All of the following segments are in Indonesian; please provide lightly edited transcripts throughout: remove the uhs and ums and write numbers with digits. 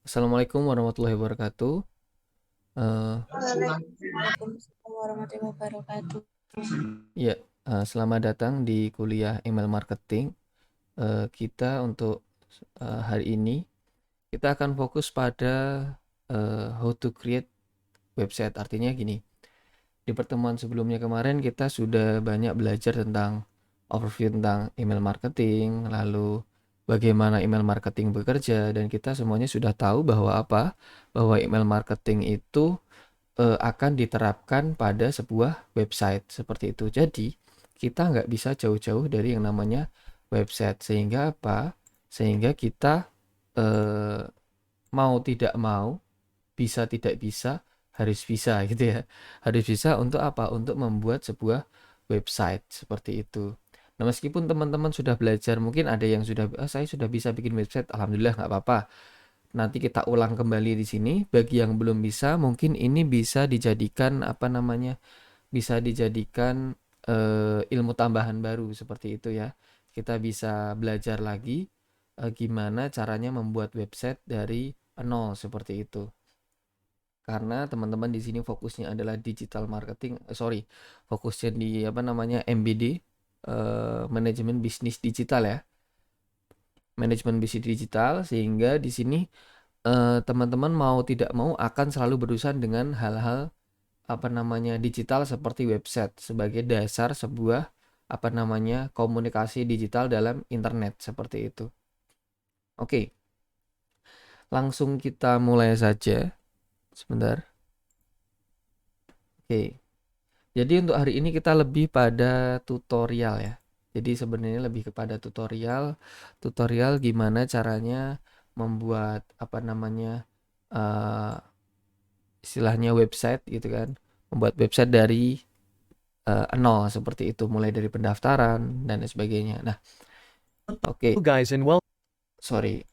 Assalamualaikum warahmatullahi wabarakatuh. Eh, Waalaikumsalam warahmatullahi wabarakatuh. ya, selamat datang di kuliah email marketing. Kita untuk hari ini kita akan fokus pada how to create website. Artinya gini, di pertemuan sebelumnya kemarin kita sudah banyak belajar tentang overview tentang email marketing, lalu bagaimana email marketing bekerja, dan kita semuanya sudah tahu bahwa apa? Bahwa email marketing itu akan diterapkan pada sebuah website seperti itu. Jadi kita nggak bisa jauh-jauh dari yang namanya website. Sehingga apa? Sehingga kita eh, mau tidak mau, bisa tidak bisa, harus bisa gitu ya. Harus bisa untuk apa? Untuk membuat sebuah website seperti itu. Nah, meskipun teman-teman sudah belajar, mungkin ada yang sudah, saya sudah bisa bikin website, alhamdulillah nggak apa-apa. Nanti kita ulang kembali di sini. Bagi yang belum bisa, mungkin ini bisa dijadikan apa namanya? Bisa dijadikan ilmu tambahan baru seperti itu ya. Kita bisa belajar lagi gimana caranya membuat website dari nol seperti itu. Karena teman-teman di sini fokusnya adalah digital marketing, fokusnya di apa namanya MBD, manajemen bisnis digital ya, manajemen bisnis digital, sehingga di sini teman-teman mau tidak mau akan selalu berurusan dengan hal-hal apa namanya digital seperti website sebagai dasar sebuah apa namanya komunikasi digital dalam internet seperti itu. Oke, langsung kita mulai saja. Sebentar. Oke. Jadi untuk hari ini kita lebih pada tutorial ya. Jadi sebenarnya lebih kepada tutorial, tutorial gimana caranya membuat apa namanya eh, istilahnya website gitu kan, membuat website dari nol seperti itu, mulai dari pendaftaran dan lain sebagainya. Nah, oke, guys and well. sorry.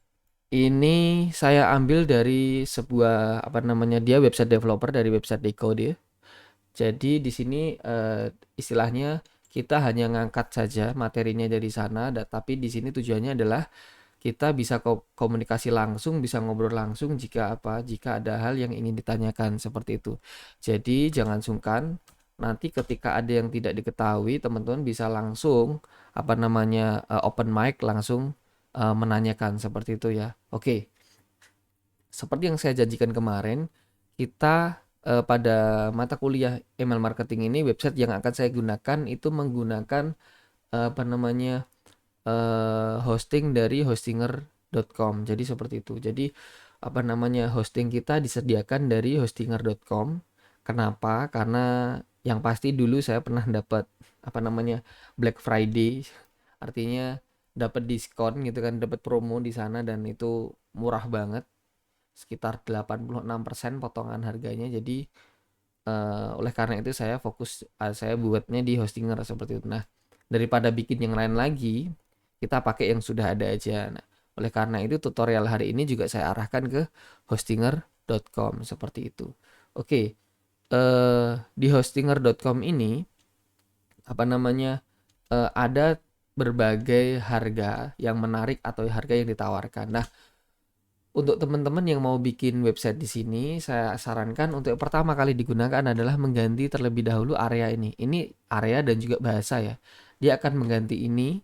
Ini saya ambil dari sebuah apa namanya dia website developer dari website Decode ya. Jadi di sini istilahnya kita hanya ngangkat saja materinya dari sana, tapi di sini tujuannya adalah kita bisa komunikasi langsung, bisa ngobrol langsung jika apa, jika ada hal yang ingin ditanyakan seperti itu. Jadi jangan sungkan, nanti ketika ada yang tidak diketahui, teman-teman bisa langsung apa namanya open mic langsung menanyakan seperti itu ya. Oke, seperti yang saya janjikan kemarin, kita pada mata kuliah email marketing ini website yang akan saya gunakan itu menggunakan apa namanya hosting dari hostinger.com. Jadi seperti itu. Jadi apa namanya hosting kita disediakan dari hostinger.com. Kenapa? Karena yang pasti dulu saya pernah dapat apa namanya Black Friday, artinya dapat diskon gitu kan, dapat promo di sana dan itu murah banget, sekitar 86% potongan harganya. Jadi oleh karena itu saya fokus saya buatnya di hostinger seperti itu. Nah, daripada bikin yang lain lagi, kita pakai yang sudah ada aja. Nah, oleh karena itu tutorial hari ini juga saya arahkan ke hostinger.com seperti itu. Oke, di hostinger.com ini apa namanya ada berbagai harga yang menarik atau harga yang ditawarkan. Nah, untuk teman-teman yang mau bikin website di sini, saya sarankan untuk pertama kali digunakan adalah mengganti terlebih dahulu area ini. Ini area dan juga bahasa ya. Dia akan mengganti ini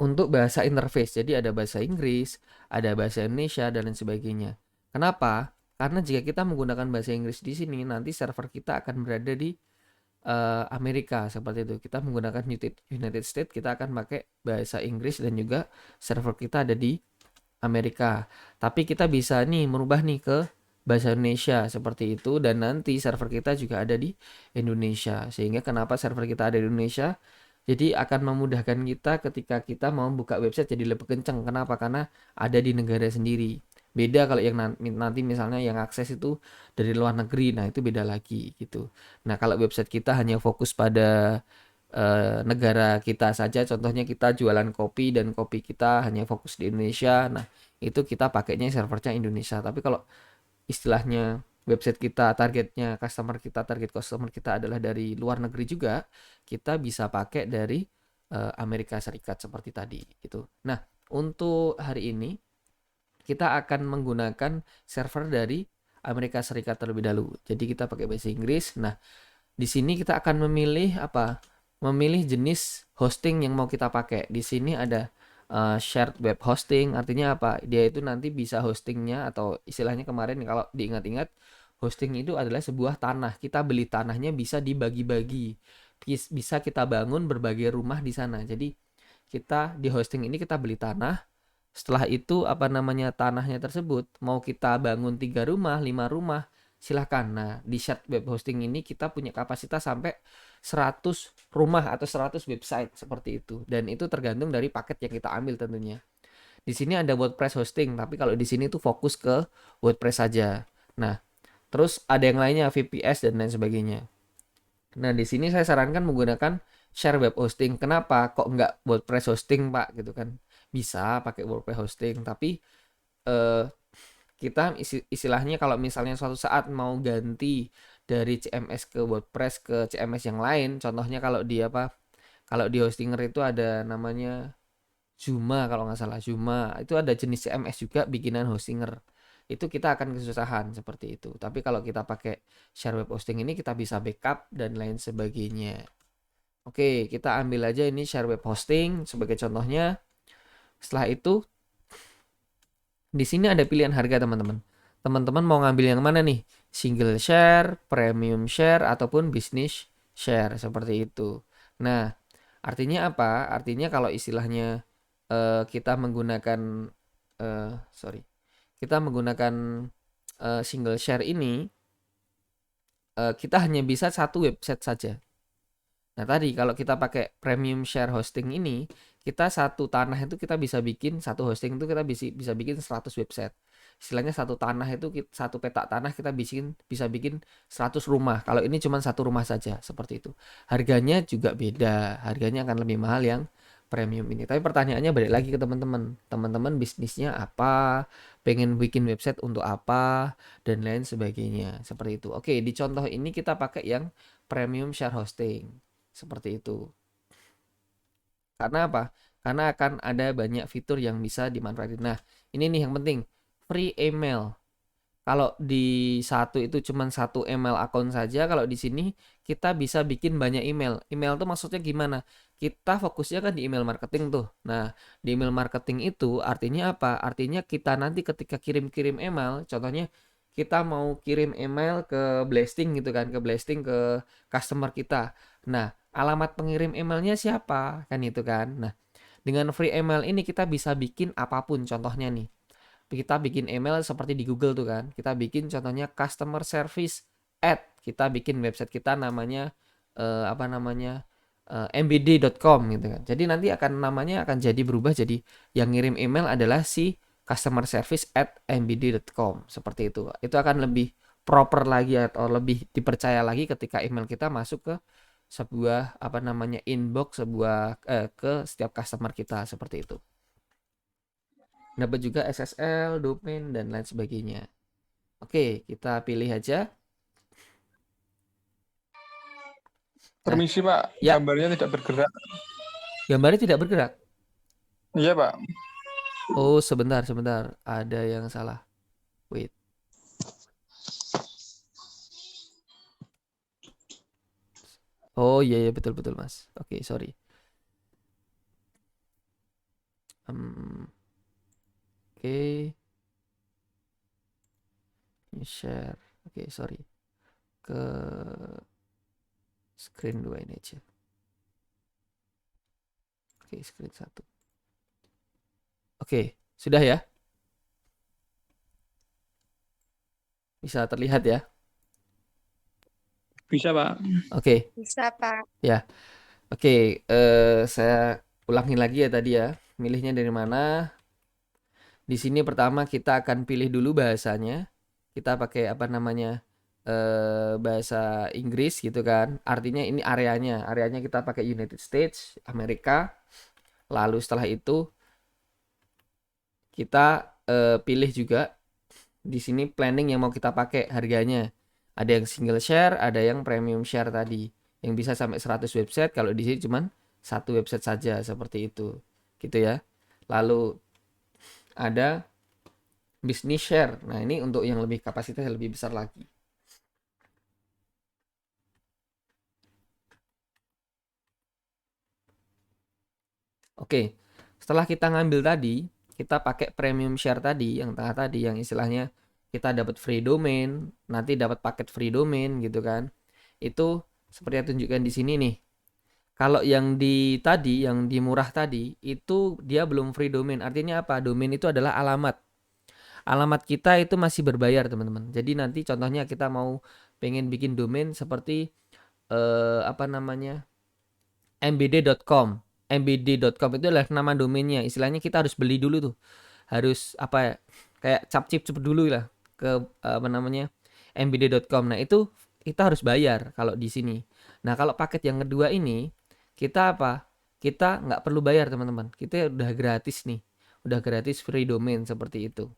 untuk bahasa interface. Jadi ada bahasa Inggris, ada bahasa Indonesia dan lain sebagainya. Kenapa? Karena jika kita menggunakan bahasa Inggris di sini, nanti server kita akan berada di Amerika seperti itu. Kita menggunakan United States, kita akan pakai bahasa Inggris dan juga server kita ada di Amerika. Tapi kita bisa nih merubah nih ke bahasa Indonesia seperti itu dan nanti server kita juga ada di Indonesia. Sehingga kenapa server kita ada di Indonesia? Jadi akan memudahkan kita ketika kita mau buka website jadi lebih kenceng. Kenapa? Karena ada di negara sendiri. Beda kalau yang nanti misalnya yang akses itu dari luar negeri. Nah, itu beda lagi gitu. Nah, kalau website kita hanya fokus pada negara kita saja, contohnya kita jualan kopi dan kopi kita hanya fokus di Indonesia. Nah, itu kita pakainya servernya Indonesia. Tapi kalau istilahnya website kita target customer kita adalah dari luar negeri juga, kita bisa pakai dari Amerika Serikat seperti tadi gitu. Nah, untuk hari ini kita akan menggunakan server dari Amerika Serikat terlebih dahulu. Jadi kita pakai bahasa Inggris. Nah, di sini kita akan memilih apa? Memilih jenis hosting yang mau kita pakai. Di sini ada shared web hosting, artinya apa? Dia itu nanti bisa hostingnya, atau istilahnya kemarin kalau diingat-ingat, hosting itu adalah sebuah tanah. Kita beli tanahnya, bisa dibagi-bagi. Bisa kita bangun berbagai rumah di sana. Jadi kita di hosting ini kita beli tanah. Setelah itu apa namanya, tanahnya tersebut mau kita bangun 3 rumah, 5 rumah, silahkan. Nah, di shared web hosting ini kita punya kapasitas sampai 100 rumah atau 100 website seperti itu. Dan itu tergantung dari paket yang kita ambil tentunya. Di sini ada WordPress hosting, tapi kalau di sini tuh fokus ke WordPress saja. Nah, terus ada yang lainnya, VPS dan lain sebagainya. Nah, di sini saya sarankan menggunakan share web hosting. Kenapa? Kok nggak WordPress hosting, Pak? Gitu kan. Bisa pakai WordPress hosting, tapi eh, kita istilahnya kalau misalnya suatu saat mau ganti dari CMS ke WordPress ke CMS yang lain, contohnya kalau di apa? Kalau di Hostinger itu ada namanya Joomla, kalau nggak salah Joomla. Itu ada jenis CMS juga bikinan Hostinger. Itu kita akan kesusahan seperti itu. Tapi kalau kita pakai share web hosting ini, kita bisa backup dan lain sebagainya. Oke, kita ambil aja ini share web hosting sebagai contohnya. Setelah itu, di sini ada pilihan harga, teman-teman. Teman-teman mau ngambil yang mana nih? Single share, premium share, ataupun business share, seperti itu. Nah, artinya apa? Artinya kalau istilahnya kita menggunakan kita menggunakan single share ini, kita hanya bisa satu website saja. Nah, tadi kalau kita pakai premium share hosting ini, kita satu tanah itu kita bisa bikin, satu hosting itu kita bisa bikin 100 website. Istilahnya satu tanah itu, satu petak tanah kita bisa bikin 100 rumah. Kalau ini cuma satu rumah saja, seperti itu. Harganya juga beda. Harganya akan lebih mahal yang premium ini. Tapi pertanyaannya balik lagi ke teman-teman. Teman-teman bisnisnya apa? Pengen bikin website untuk apa? Dan lain sebagainya. Seperti itu. Oke, di contoh ini kita pakai yang premium share hosting. Seperti itu. Karena apa? Karena akan ada banyak fitur yang bisa dimanfaatkan. Nah, ini nih yang penting. Free email. Kalau di satu itu cuma satu email akun saja, kalau di sini kita bisa bikin banyak email. Email tuh maksudnya gimana? Kita fokusnya kan di email marketing tuh. Nah, di email marketing itu artinya apa? Artinya kita nanti ketika kirim-kirim email, contohnya kita mau kirim email ke blasting gitu kan, ke blasting ke customer kita. Nah, alamat pengirim emailnya siapa? Kan itu kan. Nah, dengan free email ini kita bisa bikin apapun, contohnya nih. Kita bikin email seperti di Google tuh kan. Kita bikin contohnya customer service at. Kita bikin website kita namanya apa namanya? mbd.com gitu kan. Jadi nanti akan namanya akan jadi berubah, jadi yang ngirim email adalah si customer service at mbd.com, seperti itu. Itu akan lebih proper lagi atau lebih dipercaya lagi ketika email kita masuk ke sebuah apa namanya inbox sebuah ke setiap customer kita, seperti itu. Dapat juga SSL, domain, dan lain sebagainya. Oke, kita pilih aja. Nah, Permisi Pak, ya, gambarnya tidak bergerak. gambarnya tidak bergerak. Iya Pak. Oh, sebentar. Ada yang salah. Wait. Oh iya betul Mas. Oke, sorry. Oke, share. Oke, sorry. Ke screen 2 ini aja. Oke, screen 1. Oke, sudah ya? Bisa terlihat ya? Bisa Pak. Oke, Bisa, Pak. ya. Oke, saya ulangin lagi ya tadi ya. Milihnya dari mana? Di sini pertama kita akan pilih dulu bahasanya. Kita pakai apa namanya? Bahasa Inggris gitu kan. Artinya ini areanya. Areanya kita pakai United States, Amerika. Lalu setelah itu kita pilih juga di sini planning yang mau kita pakai harganya. Ada yang single share, ada yang premium share tadi. Yang bisa sampai 100 website, kalau di sini cuman satu website saja, seperti itu. Gitu ya. Lalu ada Business share. Nah, ini untuk yang lebih kapasitas lebih besar lagi. Oke, setelah kita ngambil tadi, kita pakai premium share tadi, yang tengah tadi, yang istilahnya kita dapat free domain, nanti dapat paket free domain gitu kan. Itu seperti yang tunjukkan di sini nih. Kalau yang di tadi, yang di murah tadi, itu dia belum free domain. Artinya apa? Domain itu adalah alamat. Alamat kita itu masih berbayar, teman-teman. Jadi nanti contohnya kita mau pengen bikin domain seperti apa namanya? mbd.com. mbd.com itu adalah nama domainnya. Istilahnya kita harus beli dulu tuh. Harus apa ya? Kayak cap-cip dulu lah ke apa namanya? mbd.com. Nah, itu kita harus bayar kalau di sini. Nah, kalau paket yang kedua ini kita apa? Kita nggak perlu bayar, teman-teman. Kita udah gratis nih. Udah gratis free domain seperti itu.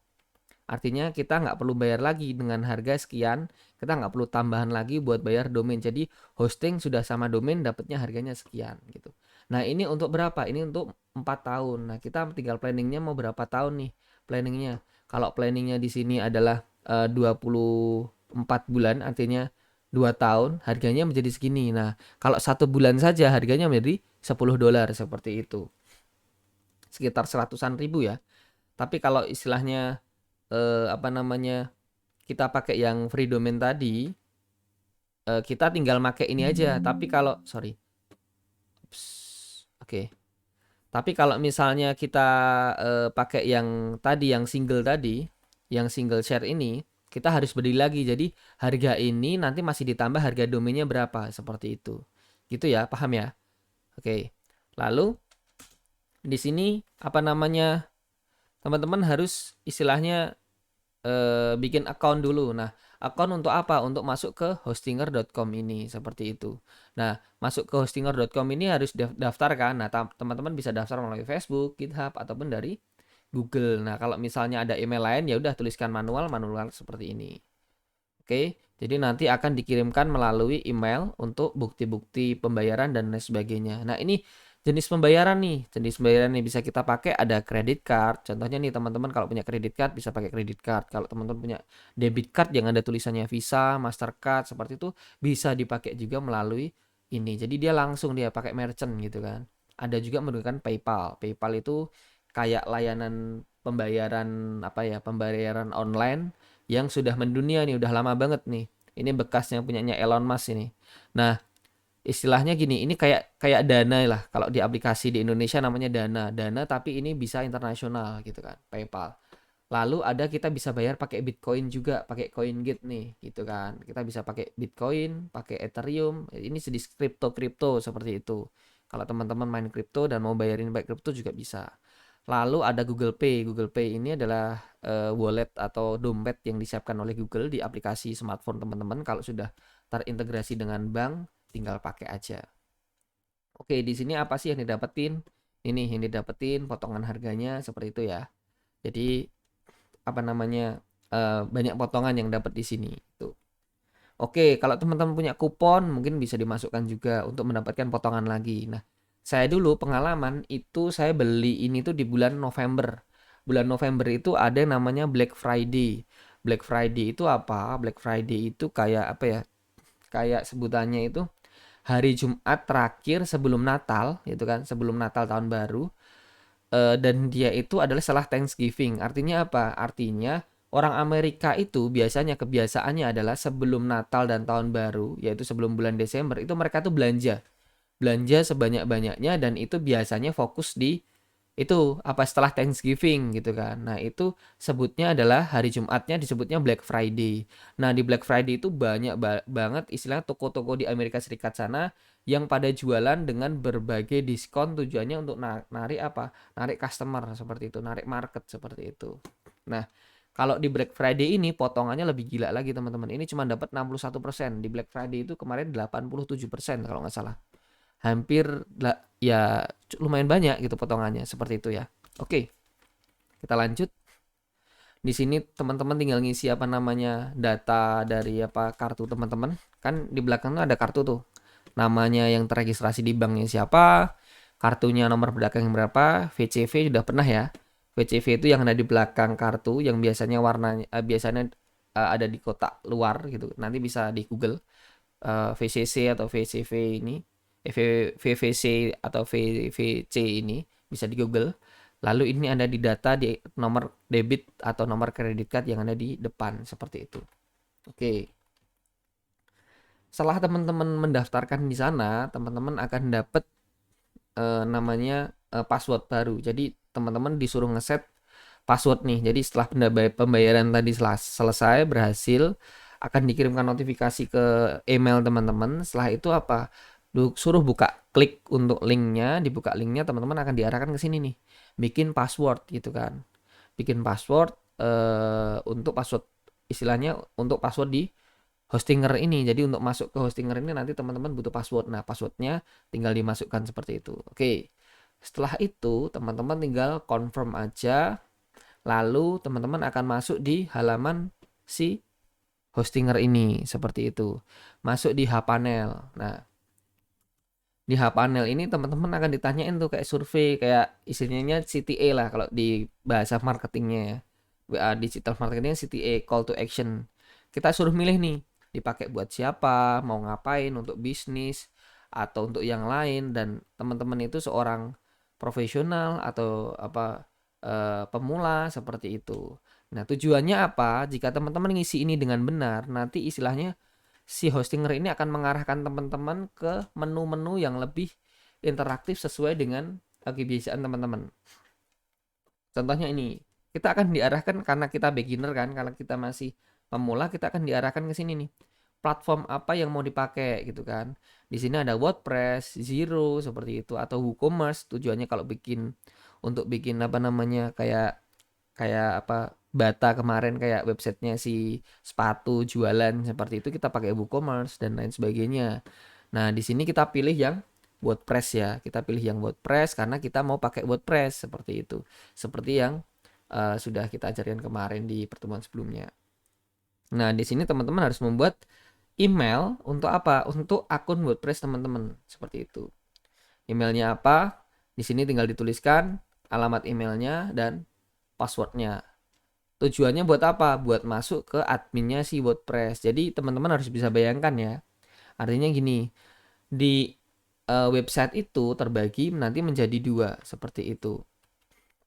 Artinya kita nggak perlu bayar lagi dengan harga sekian, kita nggak perlu tambahan lagi buat bayar domain. Jadi hosting sudah sama domain dapatnya harganya sekian gitu. Nah, ini untuk berapa? Ini untuk 4 tahun. Nah, kita tinggal planningnya mau berapa tahun nih planningnya. Kalau planningnya di sini adalah 24 bulan, artinya 2 tahun, harganya menjadi segini. Nah, kalau 1 bulan saja harganya menjadi $10 seperti itu. Sekitar 100-an ribu ya. Tapi kalau istilahnya apa namanya, kita pakai yang free domain tadi, kita tinggal pakai ini aja. Tapi kalau oke. Tapi kalau misalnya kita pakai yang tadi, yang single tadi, yang single share ini, kita harus beli lagi. Jadi harga ini nanti masih ditambah harga domainnya berapa, seperti itu. Gitu ya, paham ya? Oke. Lalu di sini apa namanya, teman-teman harus istilahnya bikin account dulu. Nah, account untuk apa? Untuk masuk ke hostinger.com ini, seperti itu. Nah, masuk ke hostinger.com ini harus daftar kan. Nah, teman-teman bisa daftar melalui Facebook, GitHub, ataupun dari Google. Nah, kalau misalnya ada email lain, ya udah tuliskan manual seperti ini. Oke, jadi nanti akan dikirimkan melalui email untuk bukti-bukti pembayaran dan lain sebagainya. Nah, ini jenis pembayaran nih. Jenis pembayaran nih bisa kita pakai ada credit card. Contohnya nih teman-teman kalau punya credit card bisa pakai credit card. Kalau teman-teman punya debit card yang ada tulisannya Visa, Mastercard seperti itu bisa dipakai juga melalui ini. Jadi dia langsung dia pakai merchant gitu kan. Ada juga menggunakan PayPal. PayPal itu kayak layanan pembayaran apa ya? Pembayaran online yang sudah mendunia nih, udah lama banget nih. Ini bekasnya punyanya Elon Musk ini. Nah, istilahnya gini, ini kayak kayak Dana lah. Kalau di aplikasi di Indonesia namanya Dana. Dana tapi ini bisa internasional gitu kan, PayPal. Lalu ada kita bisa bayar pakai Bitcoin juga, pakai CoinGate nih, gitu kan. Kita bisa pakai Bitcoin, pakai Ethereum. Ini jenis kripto seperti itu. Kalau teman-teman main kripto dan mau bayarin pakai kripto juga bisa. Lalu ada Google Pay. Google Pay ini adalah wallet atau dompet yang disiapkan oleh Google di aplikasi smartphone teman-teman. Kalau sudah terintegrasi dengan bank, tinggal pakai aja. Oke, di sini apa sih yang didapetin? Ini yang didapetin potongan harganya seperti itu ya. Jadi apa namanya, banyak potongan yang dapat di sini. Tuh. Oke, kalau teman-teman punya kupon mungkin bisa dimasukkan juga untuk mendapatkan potongan lagi. Nah, saya dulu pengalaman itu saya beli ini tuh di bulan November. Bulan November itu ada yang namanya Black Friday. Black Friday itu apa? Black Friday itu kayak apa ya? Kayak sebutannya itu hari Jumat terakhir sebelum Natal, gitu kan? Sebelum Natal tahun baru. Dan dia itu adalah setelah Thanksgiving. Artinya apa? Artinya orang Amerika itu biasanya kebiasaannya adalah sebelum Natal dan Tahun Baru, yaitu sebelum bulan Desember, itu mereka tuh belanja. Belanja sebanyak-banyaknya dan itu biasanya fokus di itu apa setelah Thanksgiving gitu kan. Nah, itu sebutnya adalah hari Jumatnya disebutnya Black Friday. Nah, di Black Friday itu banyak banget istilah toko-toko di Amerika Serikat sana yang pada jualan dengan berbagai diskon tujuannya untuk narik apa? Narik customer seperti itu, narik market seperti itu. Nah, kalau di Black Friday ini potongannya lebih gila lagi teman-teman. Ini cuma dapat 61%. Di Black Friday itu kemarin 87% kalau nggak salah. Hampir ya lumayan banyak gitu potongannya seperti itu ya. Oke, kita lanjut. Di sini teman-teman tinggal ngisi apa namanya data dari apa kartu teman-teman. Kan di belakang tuh ada kartu tuh. Namanya yang terregistrasi di banknya siapa, kartunya nomor belakang yang berapa, VCV sudah pernah ya. VCV itu yang ada di belakang kartu yang biasanya warnanya biasanya ada di kotak luar gitu. Nanti bisa di Google VCC atau VCV ini, VVC atau VVC ini bisa di Google. Lalu ini ada di data di nomor debit atau nomor kredit card yang ada di depan seperti itu. Oke. Setelah teman-teman mendaftarkan di sana, teman-teman akan dapat namanya password baru. Jadi teman-teman disuruh ngeset password nih. Jadi setelah pembayaran tadi selesai berhasil, akan dikirimkan notifikasi ke email teman-teman. Setelah itu apa? Suruh buka, klik untuk linknya, dibuka linknya, teman-teman akan diarahkan ke sini nih, bikin password gitu kan. Bikin password untuk password istilahnya untuk password di hostinger ini. Jadi untuk masuk ke hostinger ini nanti teman-teman butuh password. Nah, passwordnya tinggal dimasukkan seperti itu. Oke. Setelah itu teman-teman tinggal confirm aja. Lalu teman-teman akan masuk di halaman si hostinger ini seperti itu. Masuk di hPanel. Nah, di hPanel ini teman-teman akan ditanyain tuh kayak survei, kayak istilahnya CTA lah kalau di bahasa marketingnya ya. WA digital marketing CTA, call to action. Kita suruh milih nih, dipakai buat siapa, mau ngapain, untuk bisnis atau untuk yang lain, dan teman-teman itu seorang profesional atau pemula seperti itu. Nah, tujuannya apa? Jika teman-teman ngisi ini dengan benar, nanti istilahnya si hostinger ini akan mengarahkan teman-teman ke menu-menu yang lebih interaktif sesuai dengan kebiasaan teman-teman. Contohnya ini, kita akan diarahkan karena kita beginner kan, karena kita masih pemula, kita akan diarahkan ke sini nih. Platform apa yang mau dipakai gitu kan. Di sini ada WordPress, Zero seperti itu, atau WooCommerce. Tujuannya kalau untuk bikin kayak Bata kemarin, kayak websitenya si sepatu jualan seperti itu, kita pakai WooCommerce dan lain sebagainya. Nah, di sini kita pilih yang WordPress ya. Kita pilih yang WordPress karena kita mau pakai WordPress seperti itu. Seperti yang sudah kita ajarkan kemarin di pertemuan sebelumnya. Nah, di sini teman-teman harus membuat email untuk apa? Untuk akun WordPress teman-teman. Seperti itu. Emailnya apa? Di sini tinggal dituliskan alamat emailnya dan passwordnya. Tujuannya buat apa? Buat masuk ke adminnya si WordPress. Jadi teman-teman harus bisa bayangkan ya. Artinya gini, di website itu terbagi nanti menjadi dua seperti itu.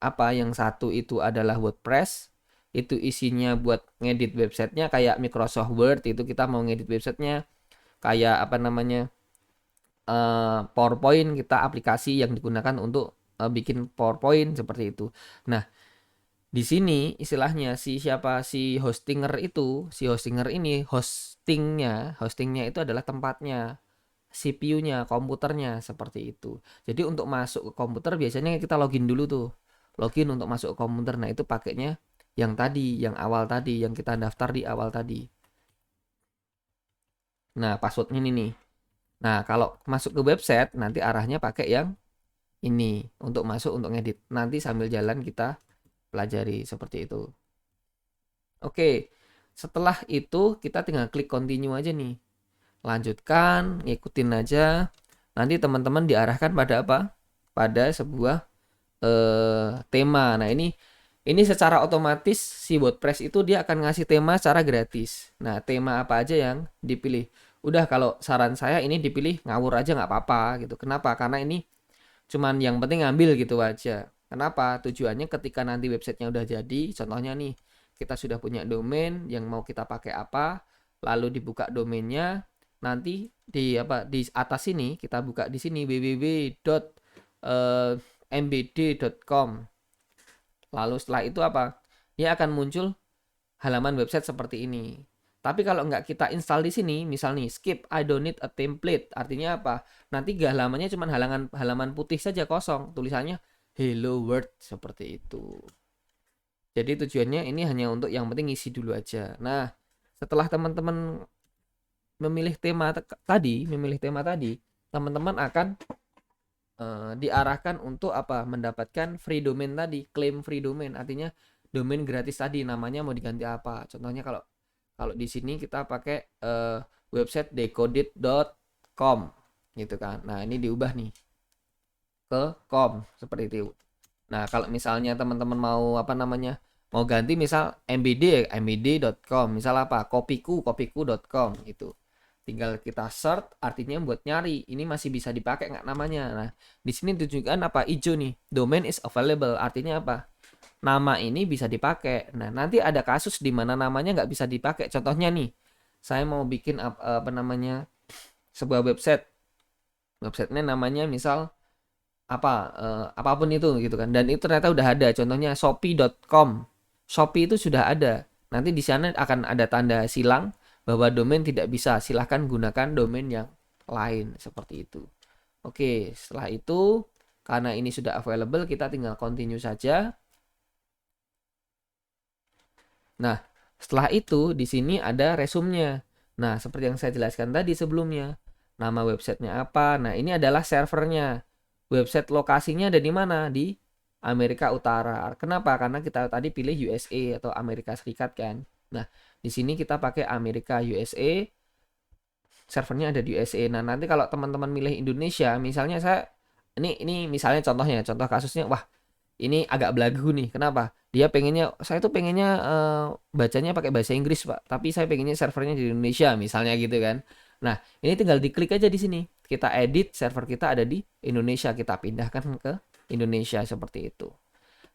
Apa yang satu itu adalah WordPress, itu isinya buat ngedit websitenya kayak Microsoft Word, itu kita mau ngedit websitenya kayak PowerPoint, kita aplikasi yang digunakan untuk bikin PowerPoint seperti itu. Nah, di sini istilahnya si hostinger ini hostingnya itu adalah tempatnya, CPU-nya, komputernya seperti itu. Jadi untuk masuk ke komputer biasanya kita login dulu tuh. Login untuk masuk ke komputer. Nah, itu pakainya yang tadi, yang awal tadi, yang kita daftar di awal tadi. Nah, passwordnya ini nih. Nah, kalau masuk ke website nanti arahnya pakai yang ini untuk masuk, untuk ngedit. Nanti sambil jalan kita pelajari seperti itu. Oke, setelah itu kita tinggal klik continue aja nih. Lanjutkan, ngikutin aja. Nanti teman-teman diarahkan pada apa? Pada sebuah tema. Nah, ini secara otomatis si WordPress itu dia akan ngasih tema secara gratis. Nah, tema apa aja yang dipilih? Udah, kalau saran saya ini dipilih ngawur aja nggak apa-apa gitu. Kenapa? Karena ini cuman yang penting ngambil gitu aja. Kenapa? Tujuannya ketika nanti websitenya udah jadi, contohnya nih, kita sudah punya domain yang mau kita pakai apa, lalu dibuka domainnya, nanti di atas sini kita buka di sini www.mbd.com. Lalu setelah itu apa? Dia akan muncul halaman website seperti ini. Tapi kalau nggak kita install di sini, misal nih skip, I don't need a template. Artinya apa? Nanti halamannya cuma halaman putih saja, kosong. Tulisannya Hello World seperti itu. Jadi tujuannya ini hanya untuk yang penting isi dulu aja. Nah, setelah teman-teman memilih tema tadi, teman-teman akan diarahkan untuk apa? Mendapatkan free domain tadi, klaim free domain. Artinya domain gratis tadi, namanya mau diganti apa? Contohnya kalau di sini kita pakai website decoded.com gitu kan. Nah, ini diubah nih ke com seperti itu. Nah, kalau misalnya teman-teman mau apa namanya? Mau ganti misal mbd, mbd.com, misal apa? kopiku.com gitu. Tinggal kita search, artinya buat nyari, ini masih bisa dipakai nggak namanya. Nah, di sini tunjukkan apa? Hijau nih, domain is available, artinya apa? Nama ini bisa dipakai. Nah, nanti ada kasus di mana namanya nggak bisa dipakai. Contohnya nih, saya mau bikin apa namanya? Sebuah websitenya namanya misal apa apapun itu gitu kan, dan itu ternyata udah ada, contohnya shopee.com. Shopee itu sudah ada, nanti di sana akan ada tanda silang bahwa domain tidak bisa, silahkan gunakan domain yang lain seperti itu. Oke, setelah itu karena ini sudah available, kita tinggal continue saja. Nah, setelah itu di sini ada resume-nya. Nah, seperti yang saya jelaskan tadi sebelumnya, nama websitenya apa. Nah, ini adalah servernya. Website lokasinya ada di mana? Di Amerika Utara. Kenapa? Karena kita tadi pilih USA atau Amerika Serikat kan. Nah, di sini kita pakai Amerika USA. Servernya ada di USA. Nah, nanti kalau teman-teman milih Indonesia, misalnya ini misalnya contoh kasusnya, wah, ini agak belagu nih. Kenapa? Saya tuh pengennya bacanya pakai bahasa Inggris, Pak. Tapi saya pengennya servernya di Indonesia, misalnya gitu kan. Nah, ini tinggal diklik aja di sini. Kita edit, server kita ada di Indonesia, kita pindahkan ke Indonesia seperti itu.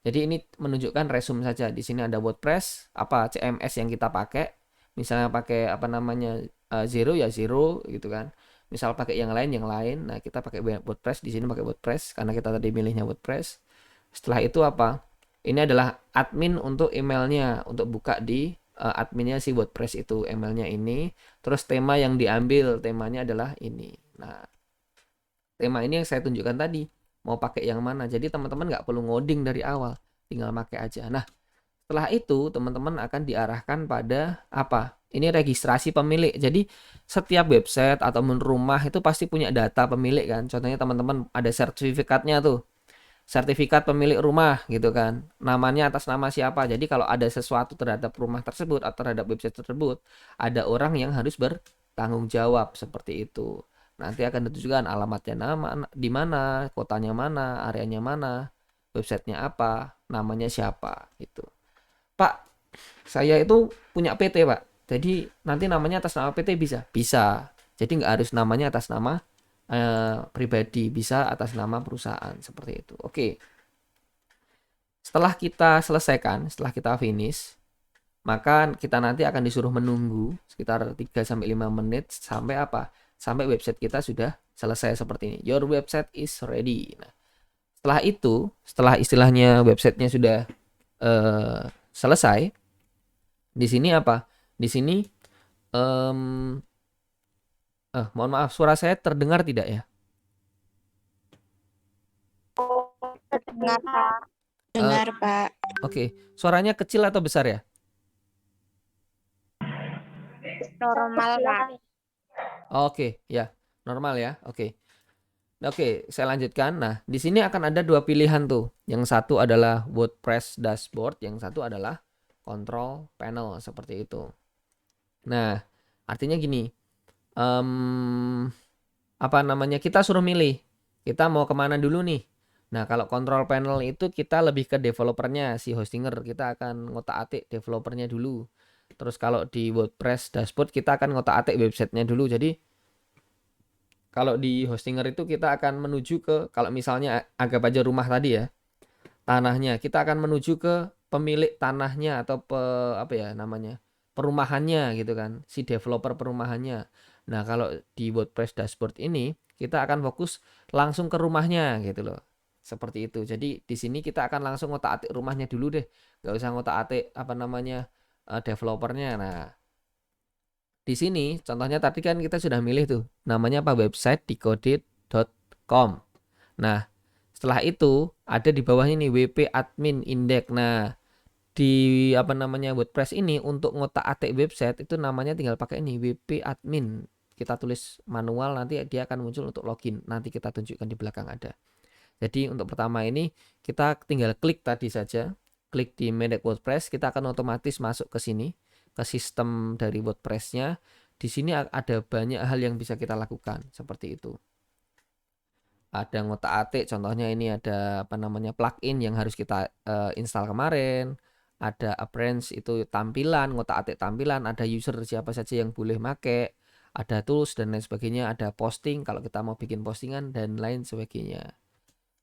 Jadi ini menunjukkan resume saja. Di sini ada WordPress, apa CMS yang kita pakai. Misalnya pakai apa namanya Zero ya Zero gitu kan. Misal pakai yang lain. Nah, kita pakai WordPress, di sini pakai WordPress karena kita tadi milihnya WordPress. Setelah itu apa? Ini adalah admin untuk emailnya, untuk buka di adminnya si WordPress itu, emailnya ini. Terus tema yang diambil, temanya adalah ini. Nah, tema ini yang saya tunjukkan tadi, mau pakai yang mana. Jadi teman-teman nggak perlu ngoding dari awal, tinggal pakai aja. Nah, setelah itu teman-teman akan diarahkan pada apa? Ini registrasi pemilik. Jadi setiap website atau rumah itu pasti punya data pemilik kan. Contohnya teman-teman ada sertifikatnya tuh. Sertifikat pemilik rumah gitu kan. Namanya atas nama siapa. Jadi kalau ada sesuatu terhadap rumah tersebut atau terhadap website tersebut, ada orang yang harus bertanggung jawab seperti itu. Nanti akan ditujukan alamatnya nama di mana, kotanya mana, areanya mana, websitenya apa, namanya siapa gitu. Pak, saya itu punya PT, Pak. Jadi nanti namanya atas nama PT bisa? Bisa. Jadi nggak harus namanya atas nama pribadi, bisa atas nama perusahaan seperti itu. Oke. Setelah kita selesaikan, setelah kita finish, maka kita nanti akan disuruh menunggu sekitar 3 sampai 5 menit sampai apa? Sampai website kita sudah selesai seperti ini. Your website is ready. Nah, setelah itu, setelah istilahnya websitenya sudah selesai, di sini apa? Di sini mohon maaf, suara saya terdengar tidak ya? Dengar, Pak. Dengar, Pak. Oke, suaranya kecil atau besar ya? Normal, Pak. Oke, ya, normal ya. Oke. Oke, saya lanjutkan. Nah, di sini akan ada dua pilihan tuh. Yang satu adalah WordPress dashboard, yang satu adalah control panel seperti itu. Nah, artinya gini, apa namanya? Kita suruh milih. Kita mau kemana dulu nih? Nah, kalau control panel itu kita lebih ke developernya, si hostinger. Kita akan ngotak-atik developernya dulu. Terus kalau di WordPress dashboard kita akan ngotak-atik websitenya dulu. Jadi kalau di hostinger itu kita akan menuju ke, kalau misalnya anggap aja rumah tadi ya, tanahnya, kita akan menuju ke pemilik tanahnya atau apa ya namanya, perumahannya gitu kan, si developer perumahannya. Nah, kalau di WordPress dashboard ini kita akan fokus langsung ke rumahnya gitu loh. Seperti itu. Jadi di sini kita akan langsung ngotak-atik rumahnya dulu deh. Nggak usah ngotak-atik apa namanya developernya. Nah, di sini contohnya tadi kan kita sudah milih tuh namanya apa, website decoded.com. Nah, setelah itu ada di bawah ini WP admin index. Nah, di apa namanya WordPress ini untuk ngotak-atik website itu namanya tinggal pakai ini WP admin. Kita tulis manual, nanti dia akan muncul untuk login. Nanti kita tunjukkan di belakang ada. Jadi untuk pertama ini kita tinggal klik tadi saja. Klik di manage WordPress, kita akan otomatis masuk ke sini, ke sistem dari WordPress-nya. Di sini ada banyak hal yang bisa kita lakukan seperti itu. ada ngotak-atik, contohnya ini ada apa namanya plugin yang harus kita install kemarin, ada appearance itu tampilan, ngotak-atik tampilan, ada user siapa saja yang boleh make, ada tools dan lain sebagainya, ada posting kalau kita mau bikin postingan dan lain sebagainya.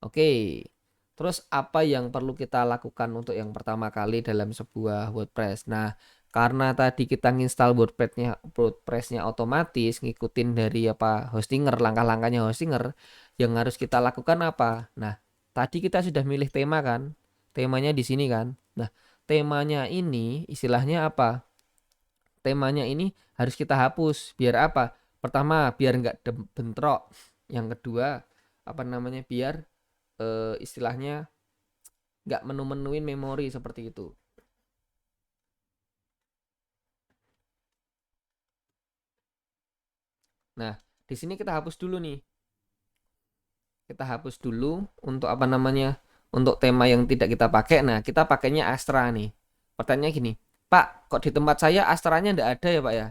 Oke. Terus apa yang perlu kita lakukan untuk yang pertama kali dalam sebuah WordPress? Nah, karena tadi kita nginstal WordPress-nya otomatis ngikutin dari apa hostinger, langkah-langkahnya hostinger, yang harus kita lakukan apa? Nah, tadi kita sudah milih tema kan? Temanya di sini kan? Nah, temanya ini istilahnya apa? Temanya ini harus kita hapus. Biar apa? Pertama, biar nggak bentrok. Yang kedua, apa namanya? Biar istilahnya nggak menu-menuin memori seperti itu. Nah, di sini kita hapus dulu nih. Kita hapus dulu untuk apa namanya? Untuk tema yang tidak kita pakai. Nah, kita pakainya Astra nih. Pertanyaannya gini, Pak, kok di tempat saya Astranya nggak ada ya Pak ya?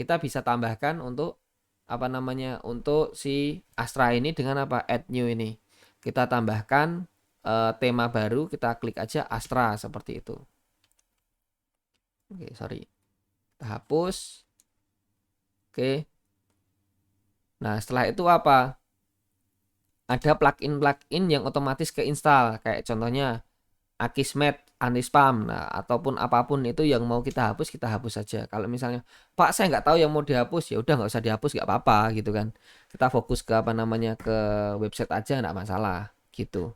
Kita bisa tambahkan untuk apa namanya? Untuk si Astra ini dengan apa? Add new ini. Kita tambahkan tema baru, kita klik aja Astra seperti itu. Oke, sorry. Kita hapus. Oke. Nah, setelah itu apa? Ada plugin-plugin yang otomatis keinstall. Kayak contohnya Akismet, anti-spam. Nah, ataupun apapun itu yang mau kita hapus saja. Kalau misalnya, Pak, saya nggak tahu yang mau dihapus, ya udah nggak usah dihapus, nggak apa-apa gitu kan. Kita fokus ke apa namanya ke website aja, nggak masalah gitu.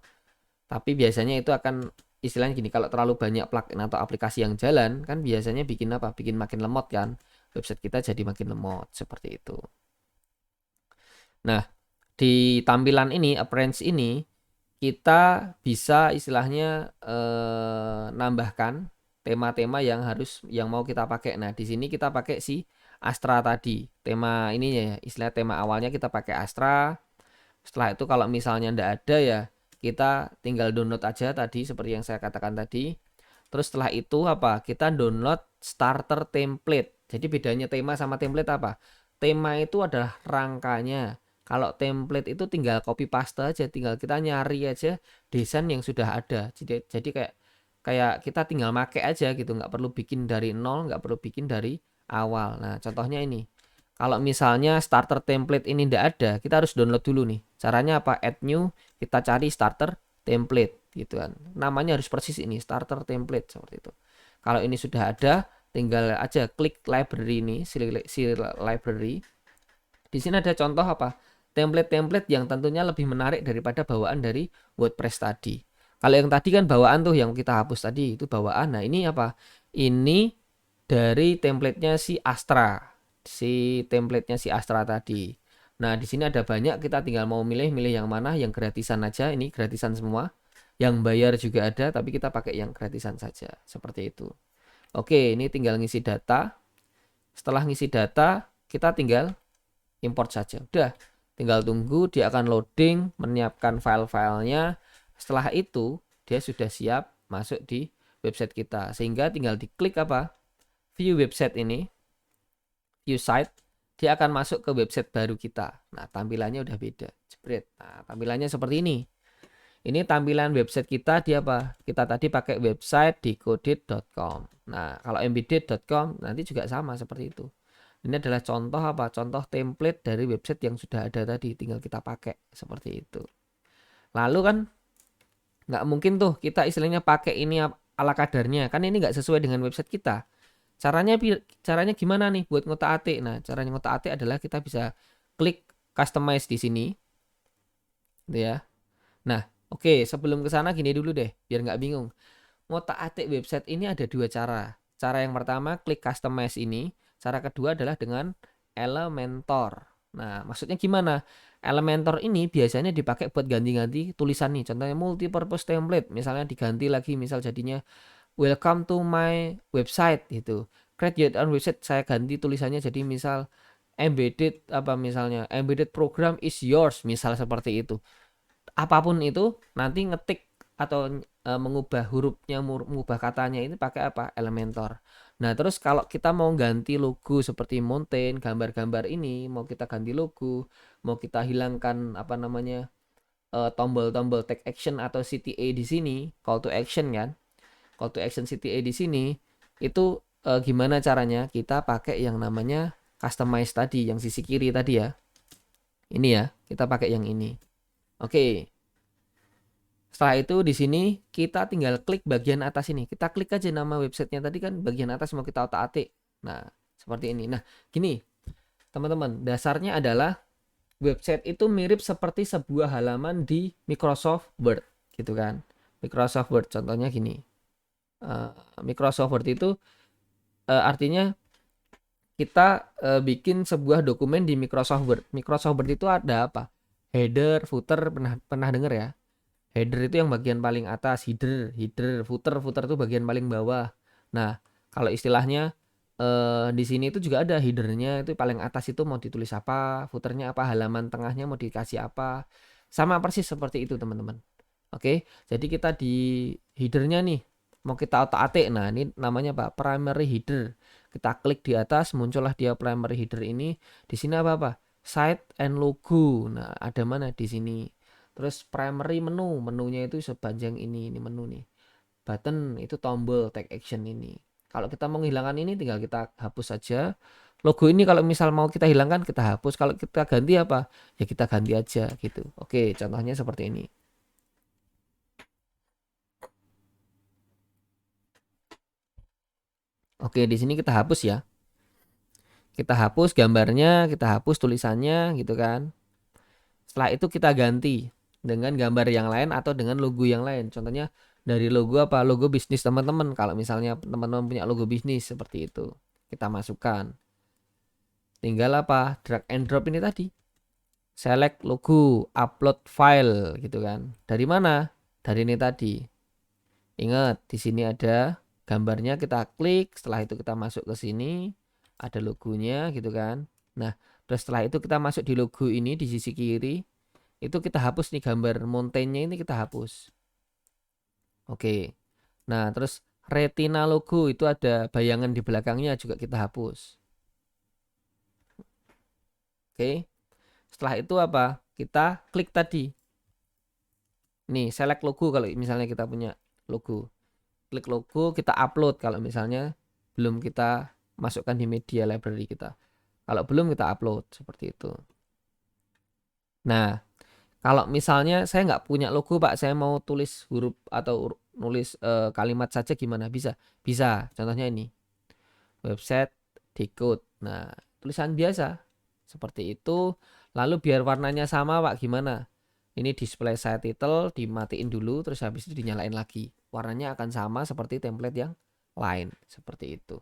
Tapi biasanya itu akan istilahnya gini, kalau terlalu banyak plugin atau aplikasi yang jalan, kan biasanya bikin apa? Bikin makin lemot kan. Website kita jadi makin lemot seperti itu. Nah, di tampilan ini, appearance ini, kita bisa istilahnya nambahkan tema-tema yang mau kita pakai. Nah, di sini kita pakai si Astra tadi. Tema ininya ya, istilah tema awalnya kita pakai Astra. Setelah itu kalau misalnya ndak ada ya, kita tinggal download aja tadi seperti yang saya katakan tadi. Terus setelah itu apa? Kita download starter template. Jadi bedanya tema sama template apa? Tema itu adalah rangkanya. Kalau template itu tinggal copy paste aja, tinggal kita nyari aja desain yang sudah ada. Jadi kayak kita tinggal make aja gitu, nggak perlu bikin dari nol, nggak perlu bikin dari awal. Nah, contohnya ini. Kalau misalnya starter template ini ndak ada, kita harus download dulu nih. Caranya apa? Add new, kita cari starter template gitu kan. Namanya harus persis ini, starter template seperti itu. Kalau ini sudah ada, tinggal aja klik library ini, si library. Di sini ada contoh apa? Template-template yang tentunya lebih menarik daripada bawaan dari WordPress tadi. Kalau yang tadi kan bawaan tuh yang kita hapus tadi itu bawaan. Nah, ini apa? Ini dari template-nya si Astra. Si template-nya si Astra tadi. Nah, di sini ada banyak, kita tinggal mau milih yang mana, yang gratisan aja. Ini gratisan semua. Yang bayar juga ada, tapi kita pakai yang gratisan saja. Seperti itu. Oke, ini tinggal ngisi data. Setelah ngisi data, kita tinggal import saja. Udah, tinggal tunggu dia akan loading, menyiapkan file-filenya. Setelah itu, dia sudah siap masuk di website kita. Sehingga tinggal diklik apa? View website ini. View site. Dia akan masuk ke website baru kita. Nah, tampilannya udah beda. Jepret. Nah, tampilannya seperti ini. Ini tampilan website kita di apa? Kita tadi pakai website decoded.com. Nah, kalau embedded.com nanti juga sama seperti itu. Ini adalah contoh apa? Contoh template dari website yang sudah ada tadi, tinggal kita pakai seperti itu. Lalu kan nggak mungkin tuh kita istilahnya pakai ini ala kadarnya, kan ini nggak sesuai dengan website kita. Caranya gimana nih buat ngotak-atik? Nah, caranya ngotak-atik adalah kita bisa klik customize di sini, gitu ya. Nah, oke, sebelum ke sana gini dulu deh, biar nggak bingung. Ngotak-atik website ini ada dua cara. Cara yang pertama klik customize ini. Cara kedua adalah dengan Elementor. Nah, maksudnya gimana? Elementor ini biasanya dipakai buat ganti-ganti tulisan nih. Contohnya multipurpose template. Misalnya diganti lagi, misal jadinya welcome to my website gitu. Create your own website, saya ganti tulisannya jadi misal embedded apa misalnya embedded program is yours, misal seperti itu. Apapun itu nanti ngetik atau mengubah hurufnya, mengubah katanya ini pakai apa? Elementor. Nah, terus kalau kita mau ganti logo seperti mountain, gambar-gambar ini, mau kita ganti logo, mau kita hilangkan apa namanya? tombol-tombol take action atau CTA di sini, call to action kan. Call to action CTA di sini itu gimana caranya? Kita pakai yang namanya customize tadi, yang sisi kiri tadi ya. Ini ya, kita pakai yang ini. Oke. Setelah itu di sini kita tinggal klik bagian atas ini. Kita klik aja nama websitenya tadi kan, bagian atas mau kita otak-atik. Nah, seperti ini. Nah, gini teman-teman, dasarnya adalah website itu mirip seperti sebuah halaman di Microsoft Word gitu kan. Microsoft Word contohnya gini. Microsoft Word itu artinya kita bikin sebuah dokumen di Microsoft Word. Microsoft Word itu ada apa? Header, footer, pernah dengar ya? Header itu yang bagian paling atas, header, footer itu bagian paling bawah. Nah, kalau istilahnya di sini itu juga ada headernya, itu paling atas itu mau ditulis apa, footernya apa, halaman tengahnya mau dikasih apa. Sama persis seperti itu, teman-teman. Oke, jadi kita di headernya nih mau kita otak-atik. Nah, ini namanya apa? Primary header. Kita klik di atas, muncullah dia primary header ini. Di sini apa? Site and logo. Nah, ada mana di sini? Terus primary menunya itu sepanjang ini menu nih. Button itu tombol take action ini. Kalau kita mau menghilangkan ini tinggal kita hapus saja. Logo ini kalau misal mau kita hilangkan kita hapus. Kalau kita ganti apa? Ya kita ganti aja gitu. Oke, contohnya seperti ini. Oke, di sini kita hapus ya. Kita hapus gambarnya, kita hapus tulisannya gitu kan. Setelah itu kita ganti dengan gambar yang lain atau dengan logo yang lain. Contohnya dari logo apa? Logo bisnis teman-teman. Kalau misalnya teman-teman punya logo bisnis seperti itu, kita masukkan. Tinggal apa? Drag and drop ini tadi. Select logo, upload file gitu kan. Dari mana? Dari ini tadi. Ingat, di sini ada gambarnya, kita klik, setelah itu kita masuk ke sini, ada logonya gitu kan. Nah, terus setelah itu kita masuk di logo ini di sisi kiri, itu kita hapus nih gambar mountain-nya ini kita hapus. Oke. Nah, terus retina logo itu ada bayangan di belakangnya juga kita hapus. Oke. Setelah itu apa? Kita klik tadi. Nih, select logo kalau misalnya kita punya logo. Klik logo, kita upload kalau misalnya belum kita masukkan di media library kita. Kalau belum kita upload seperti itu. Nah, kalau misalnya saya nggak punya logo Pak, saya mau tulis huruf atau nulis kalimat saja gimana? Bisa? Bisa. Contohnya ini. Website decode. Nah, tulisan biasa. Seperti itu. Lalu biar warnanya sama Pak, gimana? Ini display site title dimatiin dulu, terus habis itu dinyalain lagi. Warnanya akan sama seperti template yang lain. Seperti itu.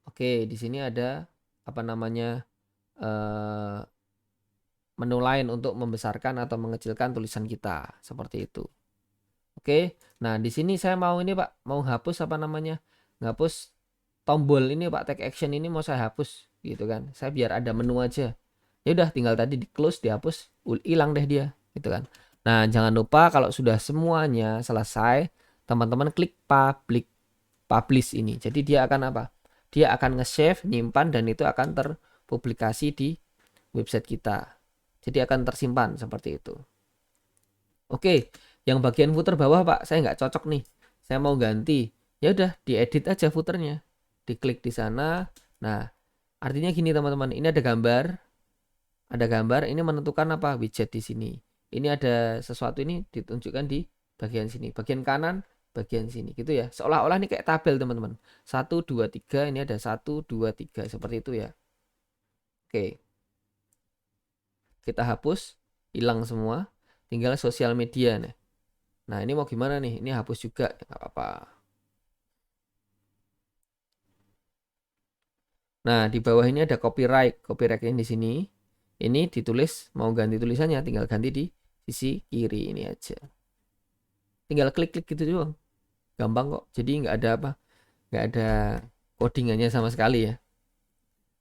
Oke, di sini ada apa namanya menu lain untuk membesarkan atau mengecilkan tulisan kita. Seperti itu. Oke, nah di sini saya mau ini Pak, mau hapus apa namanya? Ngapus tombol ini Pak, take action ini mau saya hapus gitu kan. Saya biar ada menu aja. Ya udah tinggal tadi di close, dihapus, hilang deh dia gitu kan. Nah, jangan lupa kalau sudah semuanya selesai, teman-teman klik publish ini. Jadi dia akan apa? Dia akan nge-save, nyimpan dan itu akan terpublikasi di website kita. Jadi akan tersimpan seperti itu. Oke, yang bagian footer bawah Pak, saya nggak cocok nih. Saya mau ganti. Ya udah, diedit aja footernya. Diklik di sana. Nah, artinya gini teman-teman, ini ada gambar. Ada gambar, ini menentukan apa? Widget di sini. Ini ada sesuatu ini ditunjukkan di bagian sini. Bagian kanan, bagian sini. Gitu ya. Seolah-olah ini kayak tabel teman-teman. 1, 2, 3, ini ada 1, 2, 3. Seperti itu ya. Oke. Kita hapus, hilang semua. Tinggal sosial media nih. Nah, ini mau gimana nih? Ini hapus juga, nggak apa-apa. Nah, di bawah ini ada copyright. Copyright-nya di sini. Ini ditulis, mau ganti tulisannya, tinggal ganti di sisi kiri ini aja. Tinggal klik-klik gitu doang. Gampang kok. Jadi nggak ada apa, nggak ada codingannya sama sekali ya.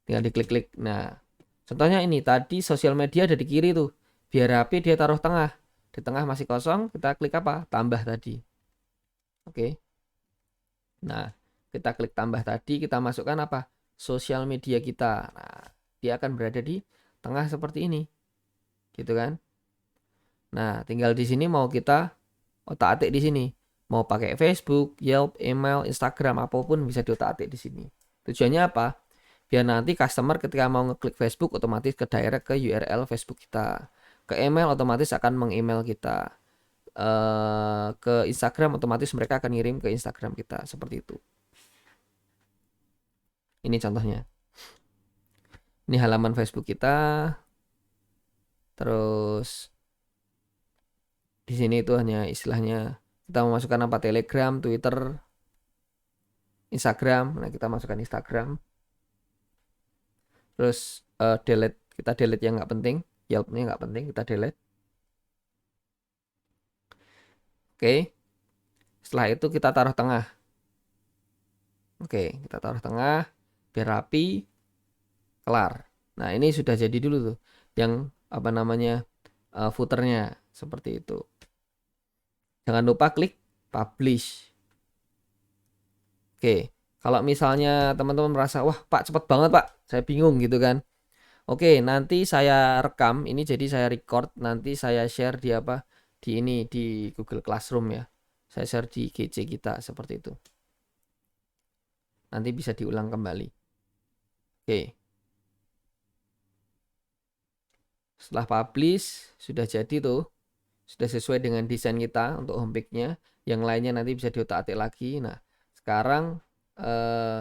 Tinggal diklik-klik. Nah, contohnya ini tadi sosial media ada di kiri tuh. Biar rapi dia taruh tengah. Di tengah masih kosong, kita klik apa? Tambah tadi. Oke. Nah, kita klik tambah tadi, kita masukkan apa? Sosial media kita. Nah, dia akan berada di tengah seperti ini. gitu kan. Nah, tinggal di sini mau kita otak-atik di sini. Mau pakai Facebook, Yelp, email, Instagram, apapun bisa diotak-atik di sini. Tujuannya apa? Biar nanti customer ketika mau ngeklik Facebook otomatis ke direct ke URL Facebook kita. Ke email otomatis akan meng-email kita. Ke Instagram otomatis mereka akan ngirim ke Instagram kita. Seperti itu. Ini contohnya. Ini halaman Facebook kita. Terus di sini itu hanya istilahnya kita memasukkan apa Telegram, Twitter, Instagram. Nah, kita masukkan Instagram. Terus kita delete yang nggak penting. Yelp-nya nggak penting, kita delete. Oke. Setelah itu kita taruh tengah. Oke, kita taruh tengah biar rapi, kelar. Nah, ini sudah jadi dulu tuh yang apa namanya footernya seperti itu. Jangan lupa klik publish. Oke, kalau misalnya teman-teman merasa, wah Pak cepet banget Pak, saya bingung gitu kan. Oke, nanti saya rekam, ini jadi saya record, nanti saya share di apa, di ini, di Google Classroom ya. Saya share di GC kita, seperti itu. Nanti bisa diulang kembali. Oke. Setelah publish, sudah jadi tuh. Sudah sesuai dengan desain kita untuk homepage-nya. Yang lainnya nanti bisa diotak-atik lagi. Nah, sekarang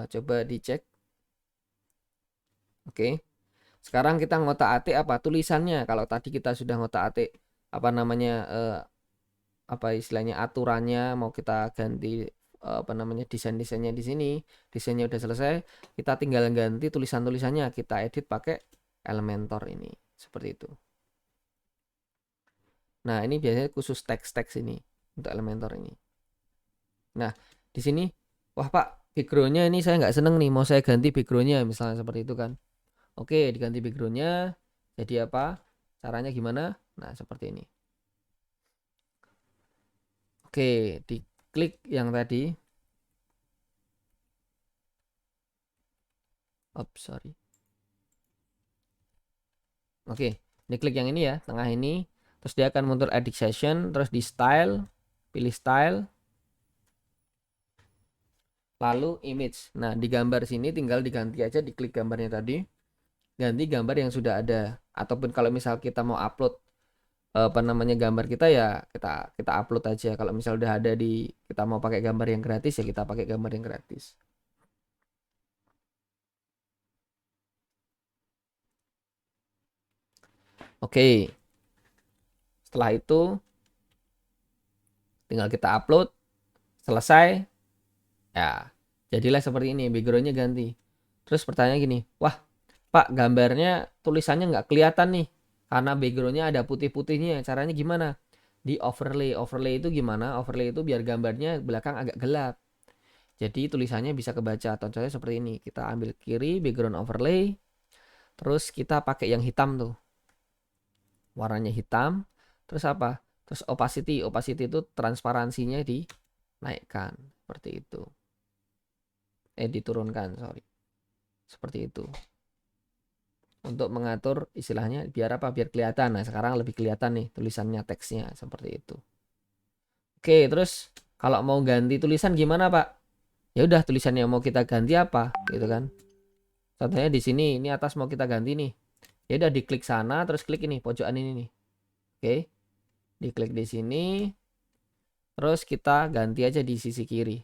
coba dicek. Oke. Sekarang kita ngotak-atik apa? Tulisannya. Kalau tadi kita sudah ngotak-atik apa namanya apa istilahnya aturannya mau kita ganti apa namanya desain-desainnya di sini. Desainnya udah selesai, kita tinggal ganti tulisan-tulisannya, kita edit pakai Elementor ini. Seperti itu. Nah, ini biasanya khusus teks-teks ini untuk Elementor ini. Nah, di sini wah Pak, background-nya ini saya nggak seneng nih, mau saya ganti background-nya misalnya seperti itu kan. Oke, diganti background-nya. Jadi apa? Caranya gimana? Nah, seperti ini. Oke, diklik yang tadi. Sorry. Oke, diklik yang ini ya, tengah ini. Terus dia akan muncul edit session, terus di style, pilih style. Lalu image. Nah, di gambar sini tinggal diganti aja, diklik gambarnya tadi. Ganti gambar yang sudah ada. Ataupun kalau misal kita mau upload apa namanya gambar kita ya kita upload aja. Kalau misal udah ada kita mau pakai gambar yang gratis ya kita pakai gambar yang gratis. Oke. Setelah itu tinggal kita upload, selesai. Ya, jadilah seperti ini, backgroundnya ganti. Terus pertanyaan gini, wah Pak gambarnya tulisannya nggak kelihatan nih karena backgroundnya ada putih-putihnya. Caranya gimana? Di overlay. Overlay itu gimana? Overlay itu biar gambarnya belakang agak gelap. Jadi tulisannya bisa kebaca. Contohnya seperti ini. Kita ambil kiri background overlay. Terus kita pakai yang hitam tuh. Warnanya hitam. Terus apa? Terus opacity. Opacity itu transparansinya dinaikkan. Seperti itu. Diturunkan, sorry. Seperti itu. Untuk mengatur istilahnya biar apa? Biar kelihatan. Nah, sekarang lebih kelihatan nih tulisannya, teksnya. Seperti itu. Oke, terus kalau mau ganti tulisan gimana, Pak? Ya udah tulisan yang mau kita ganti apa? Gitu kan. Contohnya di sini, ini atas mau kita ganti nih. Ya udah diklik sana, terus klik ini pojokan ini nih. Oke. Diklik di sini. Terus kita ganti aja di sisi kiri.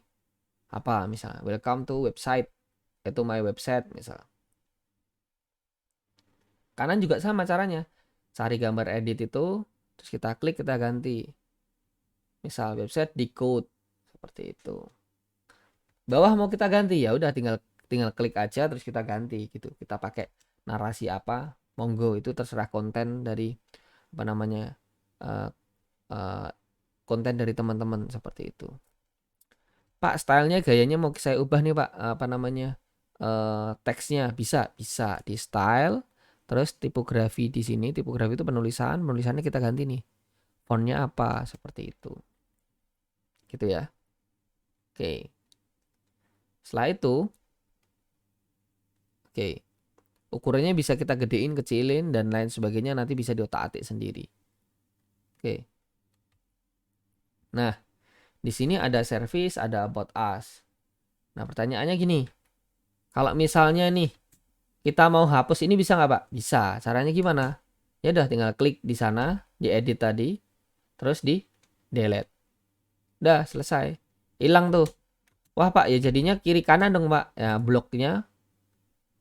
Apa misalnya? Welcome to website. Itu my website misalnya. Kanan juga sama caranya. Cari gambar edit itu, terus kita klik, kita ganti. Misal website di code seperti itu. Bawah mau kita ganti ya udah tinggal klik aja terus kita ganti gitu. Kita pakai narasi apa? Monggo itu terserah konten dari apa namanya? Uh, uh, konten dari teman-teman seperti itu. Pak, stylenya gayanya mau saya ubah nih Pak, apa namanya teksnya bisa di style, terus tipografi di sini, tipografi itu penulisannya kita ganti nih, fontnya apa seperti itu, gitu ya. Oke, setelah itu, oke, Ukurannya bisa kita gedein, kecilin, dan lain sebagainya, nanti bisa diotak-atik sendiri. Oke. Nah, di sini ada service, ada about us. Nah, pertanyaannya gini. Kalau misalnya nih, kita mau hapus ini bisa nggak, Pak? Bisa. Caranya gimana? Ya udah, tinggal klik di sana, di edit tadi, terus di delete. Udah, selesai. Hilang tuh. Wah, Pak, ya jadinya kiri kanan dong, Pak. Ya, bloknya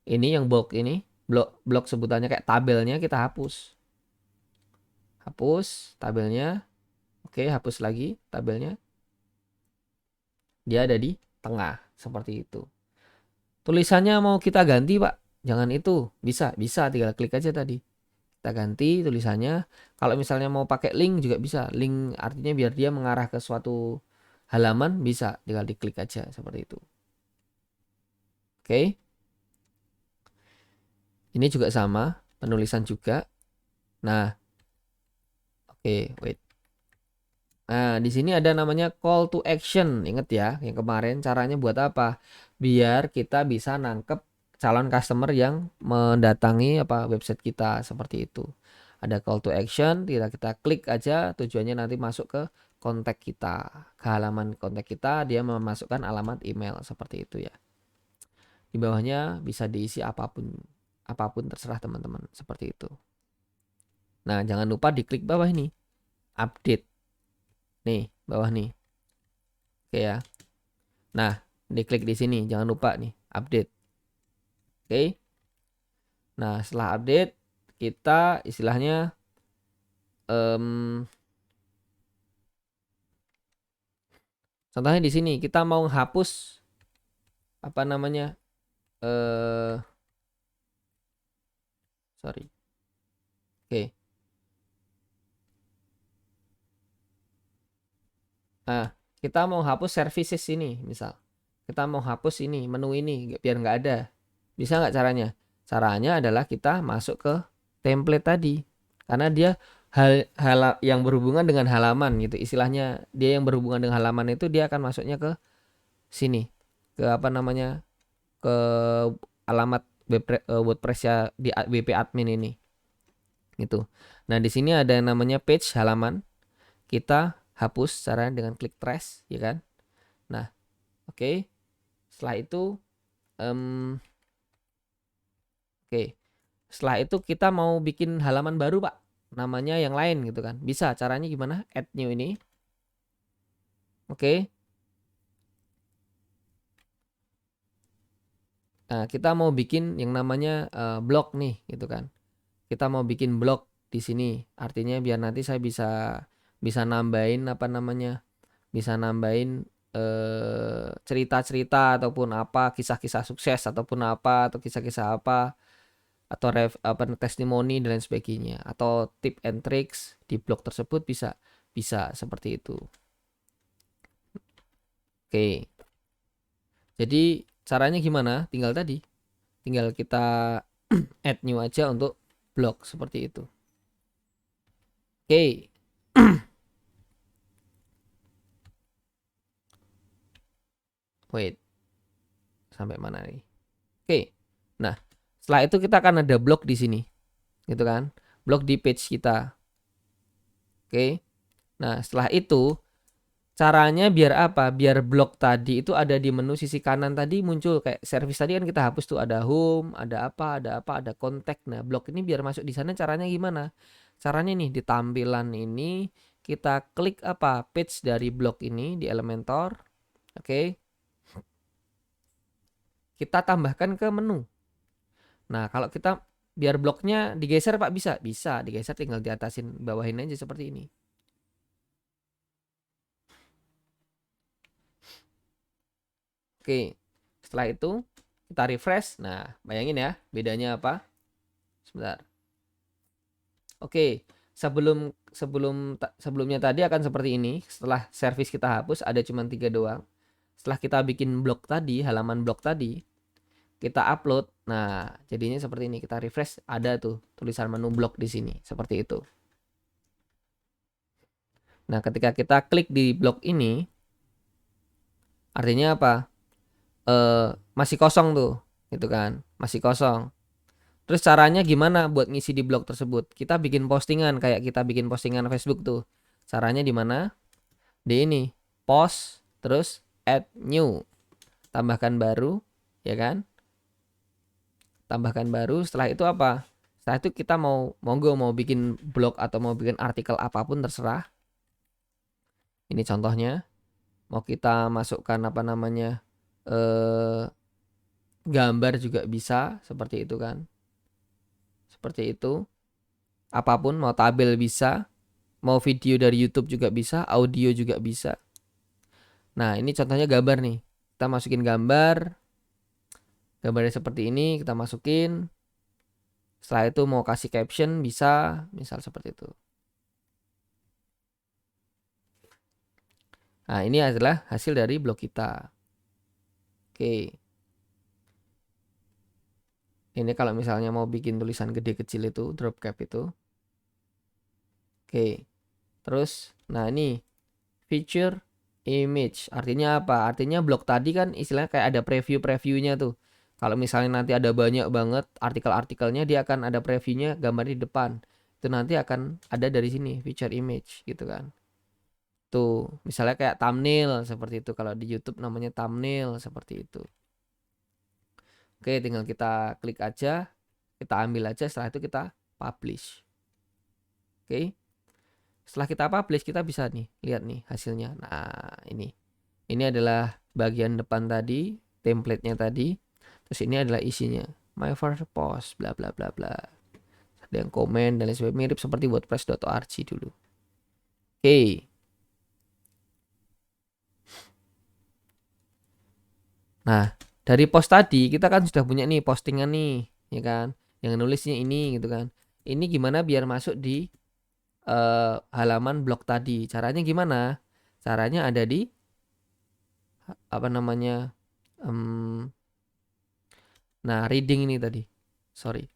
ini yang blok sebutannya kayak tabelnya kita hapus. Hapus tabelnya. Oke, hapus lagi tabelnya. Dia ada di tengah seperti itu. Tulisannya mau kita ganti, Pak. Jangan itu. Bisa tinggal klik aja tadi. Kita ganti tulisannya. Kalau misalnya mau pakai link juga bisa. Link artinya biar dia mengarah ke suatu halaman, bisa tinggal diklik aja seperti itu. Oke. Ini juga sama, penulisan juga. Nah, oke, wait. Nah, di sini ada namanya call to action. Ingat ya, yang kemarin caranya buat apa? Biar kita bisa nangkep calon customer yang mendatangi website kita seperti itu. Ada call to action, kita klik aja, tujuannya nanti masuk ke kontak kita. Ke halaman kontak kita, dia memasukkan alamat email seperti itu ya. Di bawahnya bisa diisi apapun. Apapun terserah teman-teman, seperti itu. Nah, jangan lupa diklik bawah ini. Update. Nih, bawah nih. Oke ya. Nah, diklik di sini. Jangan lupa nih, update. Oke. Nah, setelah update, kita istilahnya contohnya di sini kita mau hapus apa namanya? Sorry. Oke. Nah, kita mau hapus services ini, misal. Kita mau hapus ini, menu ini, biar nggak ada. Bisa nggak caranya? Caranya adalah kita masuk ke template tadi. Karena dia hal yang berhubungan dengan halaman gitu. Istilahnya dia yang berhubungan dengan halaman itu dia akan masuknya ke sini. Ke apa namanya? Ke alamat WordPress ya di WP admin ini. Gitu. Nah, di sini ada yang namanya page halaman. Kita hapus caranya dengan klik trash, ya kan? Nah, oke. Setelah itu oke. Setelah itu kita mau bikin halaman baru, Pak. Namanya yang lain gitu kan. Bisa, caranya gimana? Add new ini. Oke. Nah, kita mau bikin yang namanya blog nih gitu kan. Kita mau bikin blog di sini. Artinya biar nanti saya bisa nambahin apa namanya? Bisa nambahin cerita-cerita ataupun apa, kisah-kisah sukses ataupun apa, atau kisah-kisah apa, atau testimoni dan lain sebagainya, atau tip and tricks di blog tersebut bisa seperti itu. Oke. Jadi caranya gimana? Tinggal kita add new aja untuk blog seperti itu. Oke. Wait. Sampai mana nih? Oke. Nah, setelah itu kita akan ada blog di sini. Gitu kan? Blog di page kita. Oke. Nah, setelah itu caranya biar apa? Biar blog tadi itu ada di menu sisi kanan tadi muncul kayak service tadi kan kita hapus tuh, ada home, ada kontak. Nah, blog ini biar masuk di sana caranya gimana? Caranya nih di tampilan ini kita klik page dari blog ini di Elementor. Oke. Kita tambahkan ke menu. Nah, kalau kita biar bloknya digeser, Pak, bisa digeser, tinggal diatasin bawahin aja seperti ini. Oke, setelah itu kita refresh. Nah, bayangin ya bedanya apa. Sebentar. Oke, sebelumnya tadi akan seperti ini. Setelah service kita hapus ada cuma 3 doang. Setelah kita bikin blog tadi, halaman blog tadi, kita upload. Nah, jadinya seperti ini. Kita refresh, ada tuh tulisan menu blog di sini, seperti itu. Nah, ketika kita klik di blog ini, artinya apa? Masih kosong tuh, gitu kan? Masih kosong. Terus caranya gimana buat ngisi di blog tersebut? Kita bikin postingan kayak kita bikin postingan Facebook tuh. Caranya di mana? Di ini, post, terus add new, tambahkan baru, ya kan? Tambahkan baru. Setelah itu apa? Setelah itu kita mau bikin blog atau mau bikin artikel apapun terserah. Ini contohnya. Mau kita masukkan apa namanya? Gambar juga bisa seperti itu kan. Seperti itu. Apapun, mau tabel bisa, mau video dari YouTube juga bisa, audio juga bisa. Nah, ini contohnya gambar nih. Kita masukin gambar. Gambarnya seperti ini, kita masukin. Setelah itu mau kasih caption bisa, misal seperti itu. Nah, ini adalah hasil dari blog kita. Oke. Ini kalau misalnya mau bikin tulisan gede kecil itu, drop cap itu. Oke. Terus, nah ini feature image. Artinya apa? Artinya blog tadi kan istilahnya kayak ada preview-previewnya tuh. Kalau misalnya nanti ada banyak banget artikel-artikelnya, dia akan ada previewnya gambar di depan. Itu nanti akan ada dari sini, feature image gitu kan. Tuh, misalnya kayak thumbnail seperti itu. Kalau di YouTube namanya thumbnail seperti itu. Oke, tinggal kita klik aja, kita ambil aja, setelah itu kita publish. Oke. Setelah kita publish, kita bisa nih lihat nih hasilnya. Nah, ini. Ini adalah bagian depan tadi, template-nya tadi. Terus ini adalah isinya. My first post, bla bla bla bla. Ada yang komen dan lain sebagainya, mirip seperti wordpress.org dulu. Oke. Nah, dari post tadi kita kan sudah punya nih postingan nih, ya kan? Yang nulisnya ini gitu kan. Ini gimana biar masuk di halaman blog tadi? Caranya gimana? Caranya ada di apa namanya? Nah, reading ini tadi. Sorry.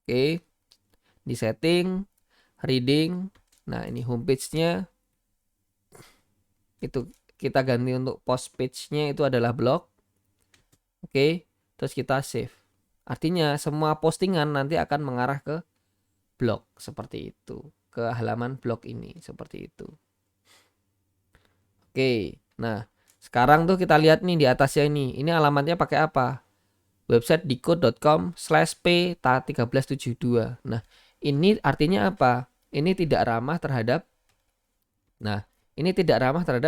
Oke. Di setting, reading. Nah, ini homepage-nya itu kita ganti untuk post page-nya itu adalah blog. Oke. Terus kita save. Artinya semua postingan nanti akan mengarah ke blog seperti itu, ke halaman blog ini seperti itu. Oke. Nah, sekarang tuh kita lihat nih di atasnya ini. Ini alamatnya pakai apa? Website diko.com/p1372. Nah, ini artinya apa? Ini tidak ramah terhadap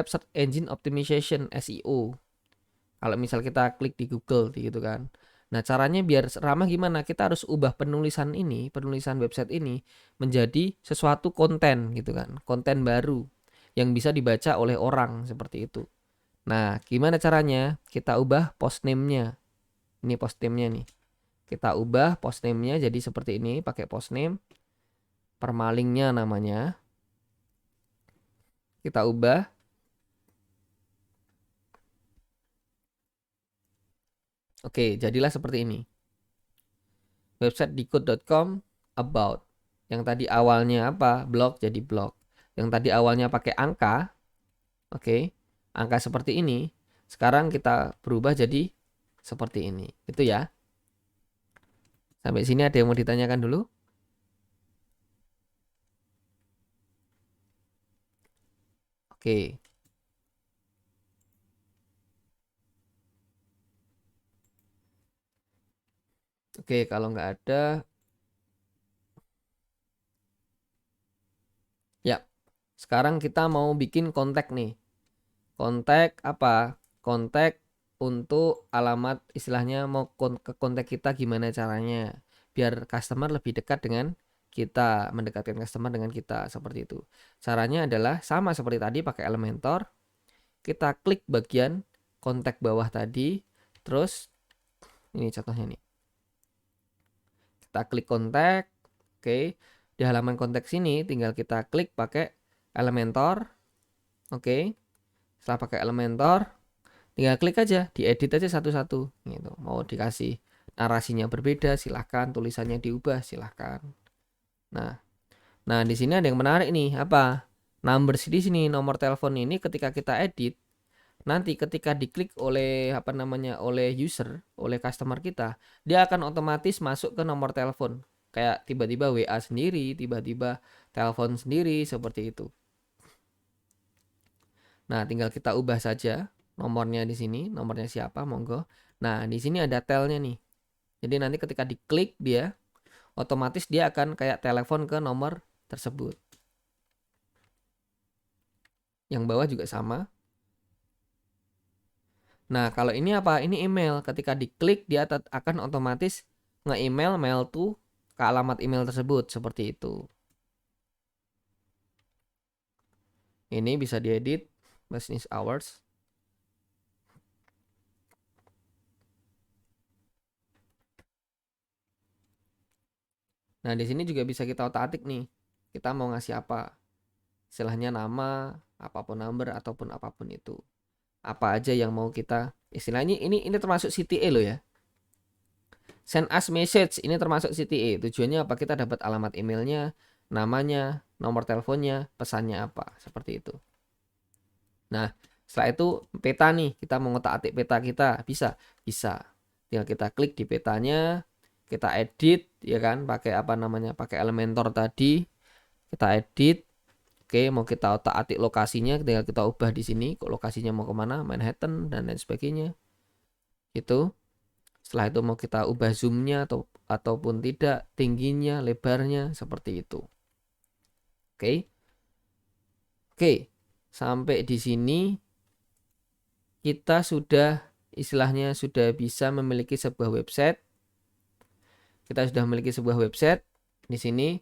search engine optimization SEO. Kalau misal kita klik di Google gitu kan. Nah, caranya biar ramah gimana? Kita harus ubah penulisan website ini menjadi sesuatu konten gitu kan. Konten baru yang bisa dibaca oleh orang seperti itu. Nah, gimana caranya? Kita ubah post name-nya. Ini post name-nya nih. Kita ubah post name-nya jadi seperti ini, pakai post name. Permalingnya namanya. Kita ubah. Oke, jadilah seperti ini. Website diko.com about. Yang tadi awalnya apa? Blog jadi blog. Yang tadi awalnya pakai angka. Oke. Angka seperti ini. Sekarang kita berubah jadi seperti ini. Itu ya. Sampai sini ada yang mau ditanyakan dulu? Oke. Oke, kalau nggak ada. Ya. Sekarang kita mau bikin kontak nih. Kontak apa? Kontak untuk alamat istilahnya mau ke kontak kita gimana caranya. Biar customer lebih dekat dengan kita, mendekatkan customer dengan kita seperti itu. Caranya adalah sama seperti tadi pakai Elementor. Kita klik bagian kontak bawah tadi, terus ini contohnya nih. Kita klik kontak, oke. Di halaman kontak sini tinggal kita klik pakai Elementor, oke. Setelah pakai Elementor, tinggal klik aja, diedit aja satu-satu gitu. Mau dikasih narasinya berbeda, silahkan. Tulisannya diubah, silahkan. Nah di sini ada yang menarik nih, apa? Numbers di sini, nomor telepon ini ketika kita edit, nanti ketika diklik oleh apa namanya oleh user, oleh customer kita, dia akan otomatis masuk ke nomor telepon. Kayak tiba-tiba WA sendiri, tiba-tiba telepon sendiri seperti itu. Nah, tinggal kita ubah saja nomornya di sini, nomornya siapa, monggo. Nah, di sini ada telnya nih. Jadi nanti ketika diklik dia, otomatis dia akan kayak telepon ke nomor tersebut. Yang bawah juga sama. Nah, kalau ini apa? Ini email. Ketika diklik dia akan otomatis nge-email mail to ke alamat email tersebut seperti itu. Ini bisa diedit business hours. Nah, di sini juga bisa kita otak-atik nih. Kita mau ngasih apa? Istilahnya nama, apapun number ataupun apapun itu. Apa aja yang mau kita istilahnya ini termasuk CTA loh ya. Send us message ini termasuk CTA. Tujuannya apa? Kita dapat alamat emailnya, namanya, nomor teleponnya, pesannya apa, seperti itu. Nah, setelah itu peta nih, kita mau ngotak-atik peta kita, bisa. Tinggal kita klik di petanya, kita edit ya kan, pakai apa namanya? Pakai Elementor tadi. Kita edit. Oke, mau kita otak-atik lokasinya, tinggal kita ubah di sini, kok lokasinya mau kemana, Manhattan dan lain sebagainya. Itu. Setelah itu mau kita ubah zoomnya ataupun tidak, tingginya, lebarnya, seperti itu. Oke. Oke. Sampai di sini kita sudah istilahnya sudah bisa memiliki sebuah website. Kita sudah memiliki sebuah website di sini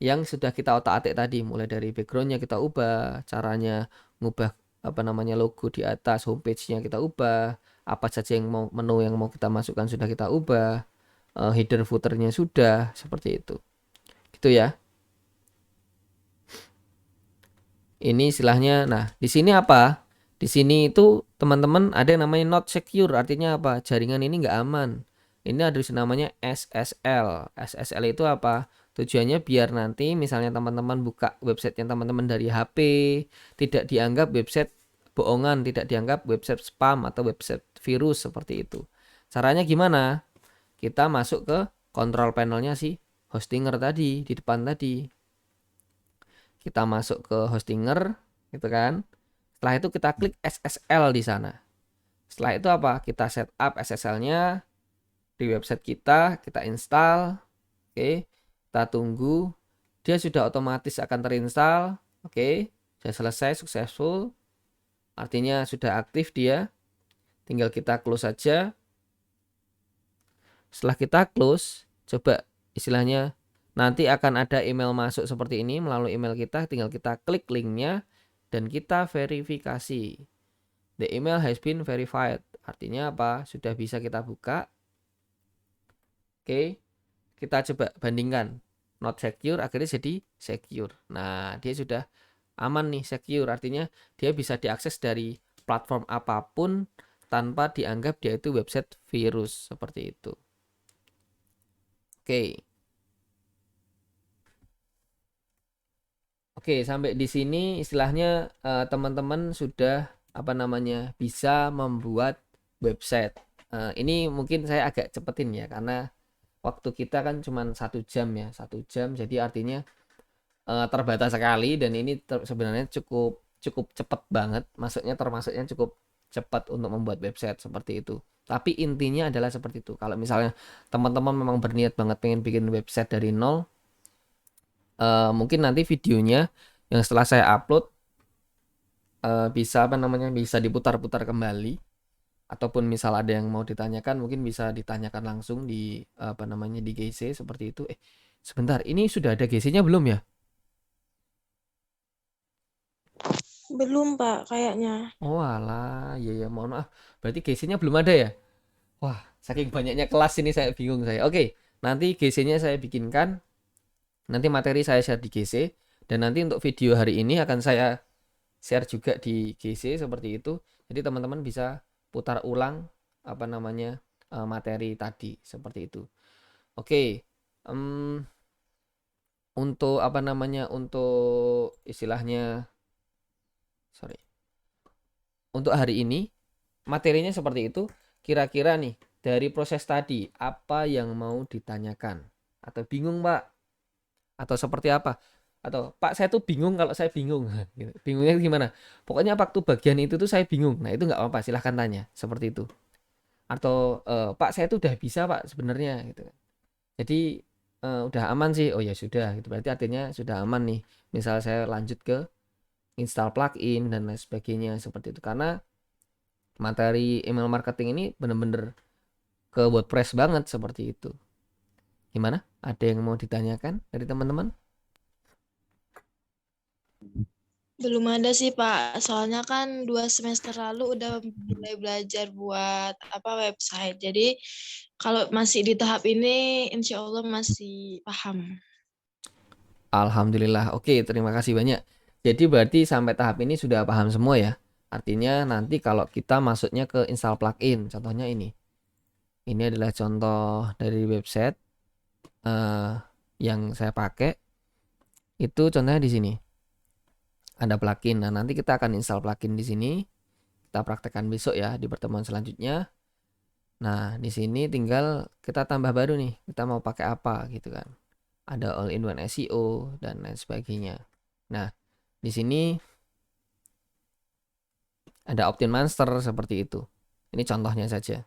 yang sudah kita otak-atik tadi, mulai dari backgroundnya kita ubah, caranya ngubah apa namanya logo di atas, homepage-nya kita ubah, apa saja yang mau menu yang mau kita masukkan sudah kita ubah, header footernya sudah, seperti itu. Gitu ya. Ini istilahnya. Nah, di sini apa? Di sini itu teman-teman ada yang namanya not secure, artinya apa? Jaringan ini nggak aman. Ini ada namanya SSL. SSL itu apa? Tujuannya biar nanti misalnya teman-teman buka website yang teman-teman dari HP, tidak dianggap website bohongan, tidak dianggap website spam atau website virus seperti itu. Caranya gimana? Kita masuk ke control panelnya si hostinger tadi, di depan tadi. Kita masuk ke hostinger, gitu kan. Setelah itu kita klik SSL di sana. Setelah itu apa? Kita setup SSL-nya di website kita install. Oke. Kita tunggu. Dia sudah otomatis akan terinstall. Oke. Sudah selesai, successful. Artinya sudah aktif dia. Tinggal kita close saja. Setelah kita close, coba istilahnya nanti akan ada email masuk seperti ini melalui email kita. Tinggal kita klik linknya dan kita verifikasi. The email has been verified. Artinya apa? Sudah bisa kita buka. Oke. Kita coba bandingkan. Not secure akhirnya jadi secure. Nah, dia sudah aman nih, secure. Artinya dia bisa diakses dari platform apapun tanpa dianggap dia itu website virus. Seperti itu. Oke. Oke, sampai di sini istilahnya teman-teman sudah apa namanya bisa membuat website. Ini mungkin saya agak cepetin ya karena waktu kita kan cuma 1 jam ya, 1 jam. Jadi artinya terbatas sekali dan ini sebenarnya cukup cepat banget. Termasuknya cukup cepat untuk membuat website seperti itu. Tapi intinya adalah seperti itu. Kalau misalnya teman-teman memang berniat banget pengen bikin website dari nol, mungkin nanti videonya yang setelah saya upload bisa apa namanya bisa diputar-putar kembali ataupun misal ada yang mau ditanyakan mungkin bisa ditanyakan langsung di apa namanya di GC seperti itu. Sebentar, ini sudah ada GC-nya belum ya? Belum, Pak, kayaknya. Oh alah, ya mohon maaf. Berarti GC-nya belum ada ya? Wah, saking banyaknya kelas ini saya bingung saya. Oke, nanti GC-nya saya bikinkan. Nanti materi saya share di GC dan nanti untuk video hari ini akan saya share juga di GC seperti itu. Jadi teman-teman bisa putar ulang apa namanya materi tadi seperti itu. Oke, untuk apa namanya untuk istilahnya sorry untuk hari ini materinya seperti itu. Kira-kira nih dari proses tadi apa yang mau ditanyakan? Atau bingung, Pak? Atau seperti apa? Atau Pak saya tuh bingung kalau saya bingung. Gitu. Bingungnya gimana? Pokoknya waktu bagian itu tuh saya bingung. Nah itu nggak apa-apa, silahkan tanya seperti itu. Atau Pak saya tuh udah bisa Pak sebenarnya gitu. Jadi udah aman sih. Oh ya sudah, gitu. Berarti artinya sudah aman nih. Misal saya lanjut ke install plugin dan lain sebagainya seperti itu. Karena materi email marketing ini bener-bener ke WordPress banget seperti itu. Gimana? Ada yang mau ditanyakan dari teman-teman? Belum ada sih Pak, soalnya kan 2 semester lalu udah mulai belajar buat website. Jadi kalau masih di tahap ini, insya Allah masih paham. Alhamdulillah. Oke, terima kasih banyak. Jadi berarti sampai tahap ini sudah paham semua ya. Artinya nanti kalau kita masuknya ke install plugin, contohnya ini. Ini adalah contoh dari website eh, yang saya pakai. Itu contohnya di sini. Ada plugin. Nah, nanti kita akan install plugin di sini. Kita praktekkan besok ya di pertemuan selanjutnya. Nah, di sini tinggal kita tambah baru nih. Kita mau pakai apa gitu kan. Ada all-in-one SEO dan lain sebagainya. Nah, di sini ada opt-in master seperti itu. Ini contohnya saja.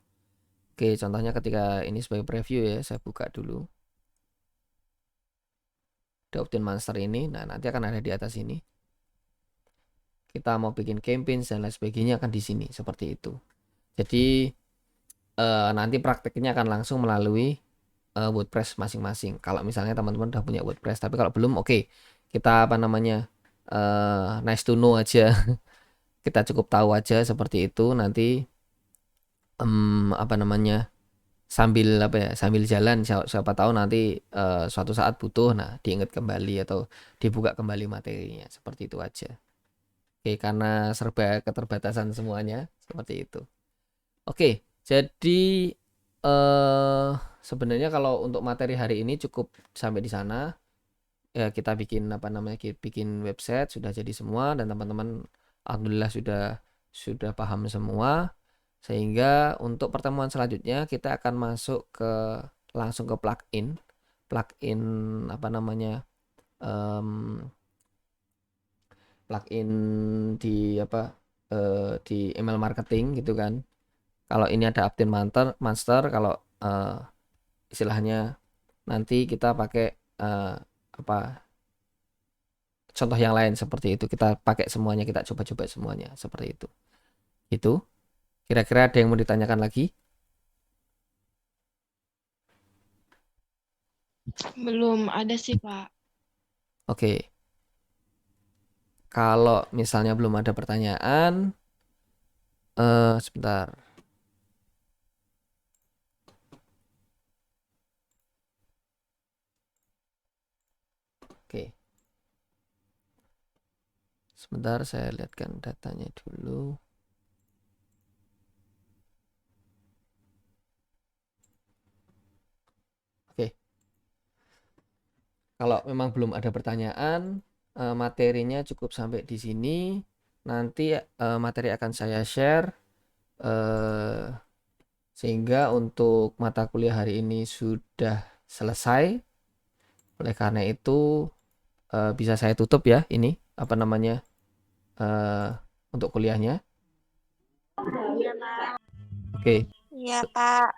Oke, contohnya ketika ini sebagai preview ya, saya buka dulu. Ada opt-in master ini. Nah, nanti akan ada di atas ini. Kita mau bikin campaign dan lain sebagainya akan di sini seperti itu. Jadi nanti prakteknya akan langsung melalui WordPress masing-masing. Kalau misalnya teman-teman udah punya WordPress, tapi kalau belum, oke, kita apa namanya nice to know aja. Kita cukup tahu aja seperti itu. Nanti apa namanya sambil apa ya sambil jalan siapa tahu nanti suatu saat butuh, nah diingat kembali atau dibuka kembali materinya seperti itu aja. Oke, karena serba keterbatasan semuanya seperti itu. Oke, jadi eh sebenarnya kalau untuk materi hari ini cukup sampai di sana. Ya kita bikin apa namanya bikin website sudah jadi semua dan teman-teman alhamdulillah sudah paham semua. Sehingga untuk pertemuan selanjutnya kita akan masuk ke langsung ke plugin. Plugin apa namanya? em, Plugin di apa di email marketing gitu kan. Kalau ini ada opt-in master, kalau istilahnya nanti kita pakai apa contoh yang lain seperti itu. Kita pakai semuanya, kita coba-coba semuanya seperti itu. Itu kira-kira ada yang mau ditanyakan lagi? Belum ada sih Pak. Oke. Kalau misalnya belum ada pertanyaan, sebentar. Oke, sebentar saya lihatkan datanya dulu. Oke, kalau memang belum ada pertanyaan, materinya cukup sampai di sini. Nanti materi akan saya share, eh, sehingga untuk mata kuliah hari ini sudah selesai. Oleh karena itu, bisa saya tutup ya ini apa namanya eh, untuk kuliahnya. Iya Pak. Oke, Iya Pak.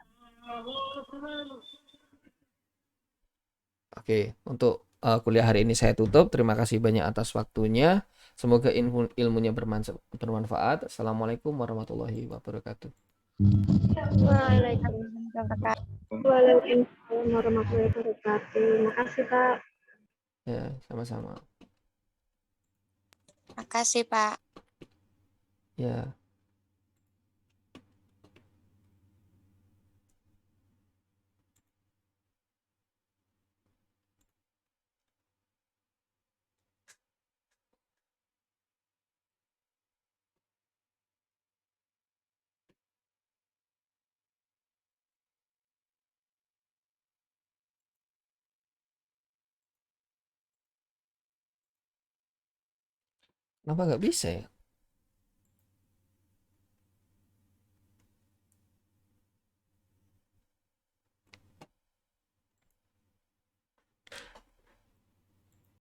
Oke, untuk kuliah hari ini saya tutup. Terima kasih banyak atas waktunya. Semoga ilmunya bermanfaat. Assalamualaikum warahmatullahi wabarakatuh. Waalaikumsalam warahmatullahi wabarakatuh. Makasih, Pak. Ya, sama-sama. Makasih, Pak. Ya. Kenapa nggak bisa ya?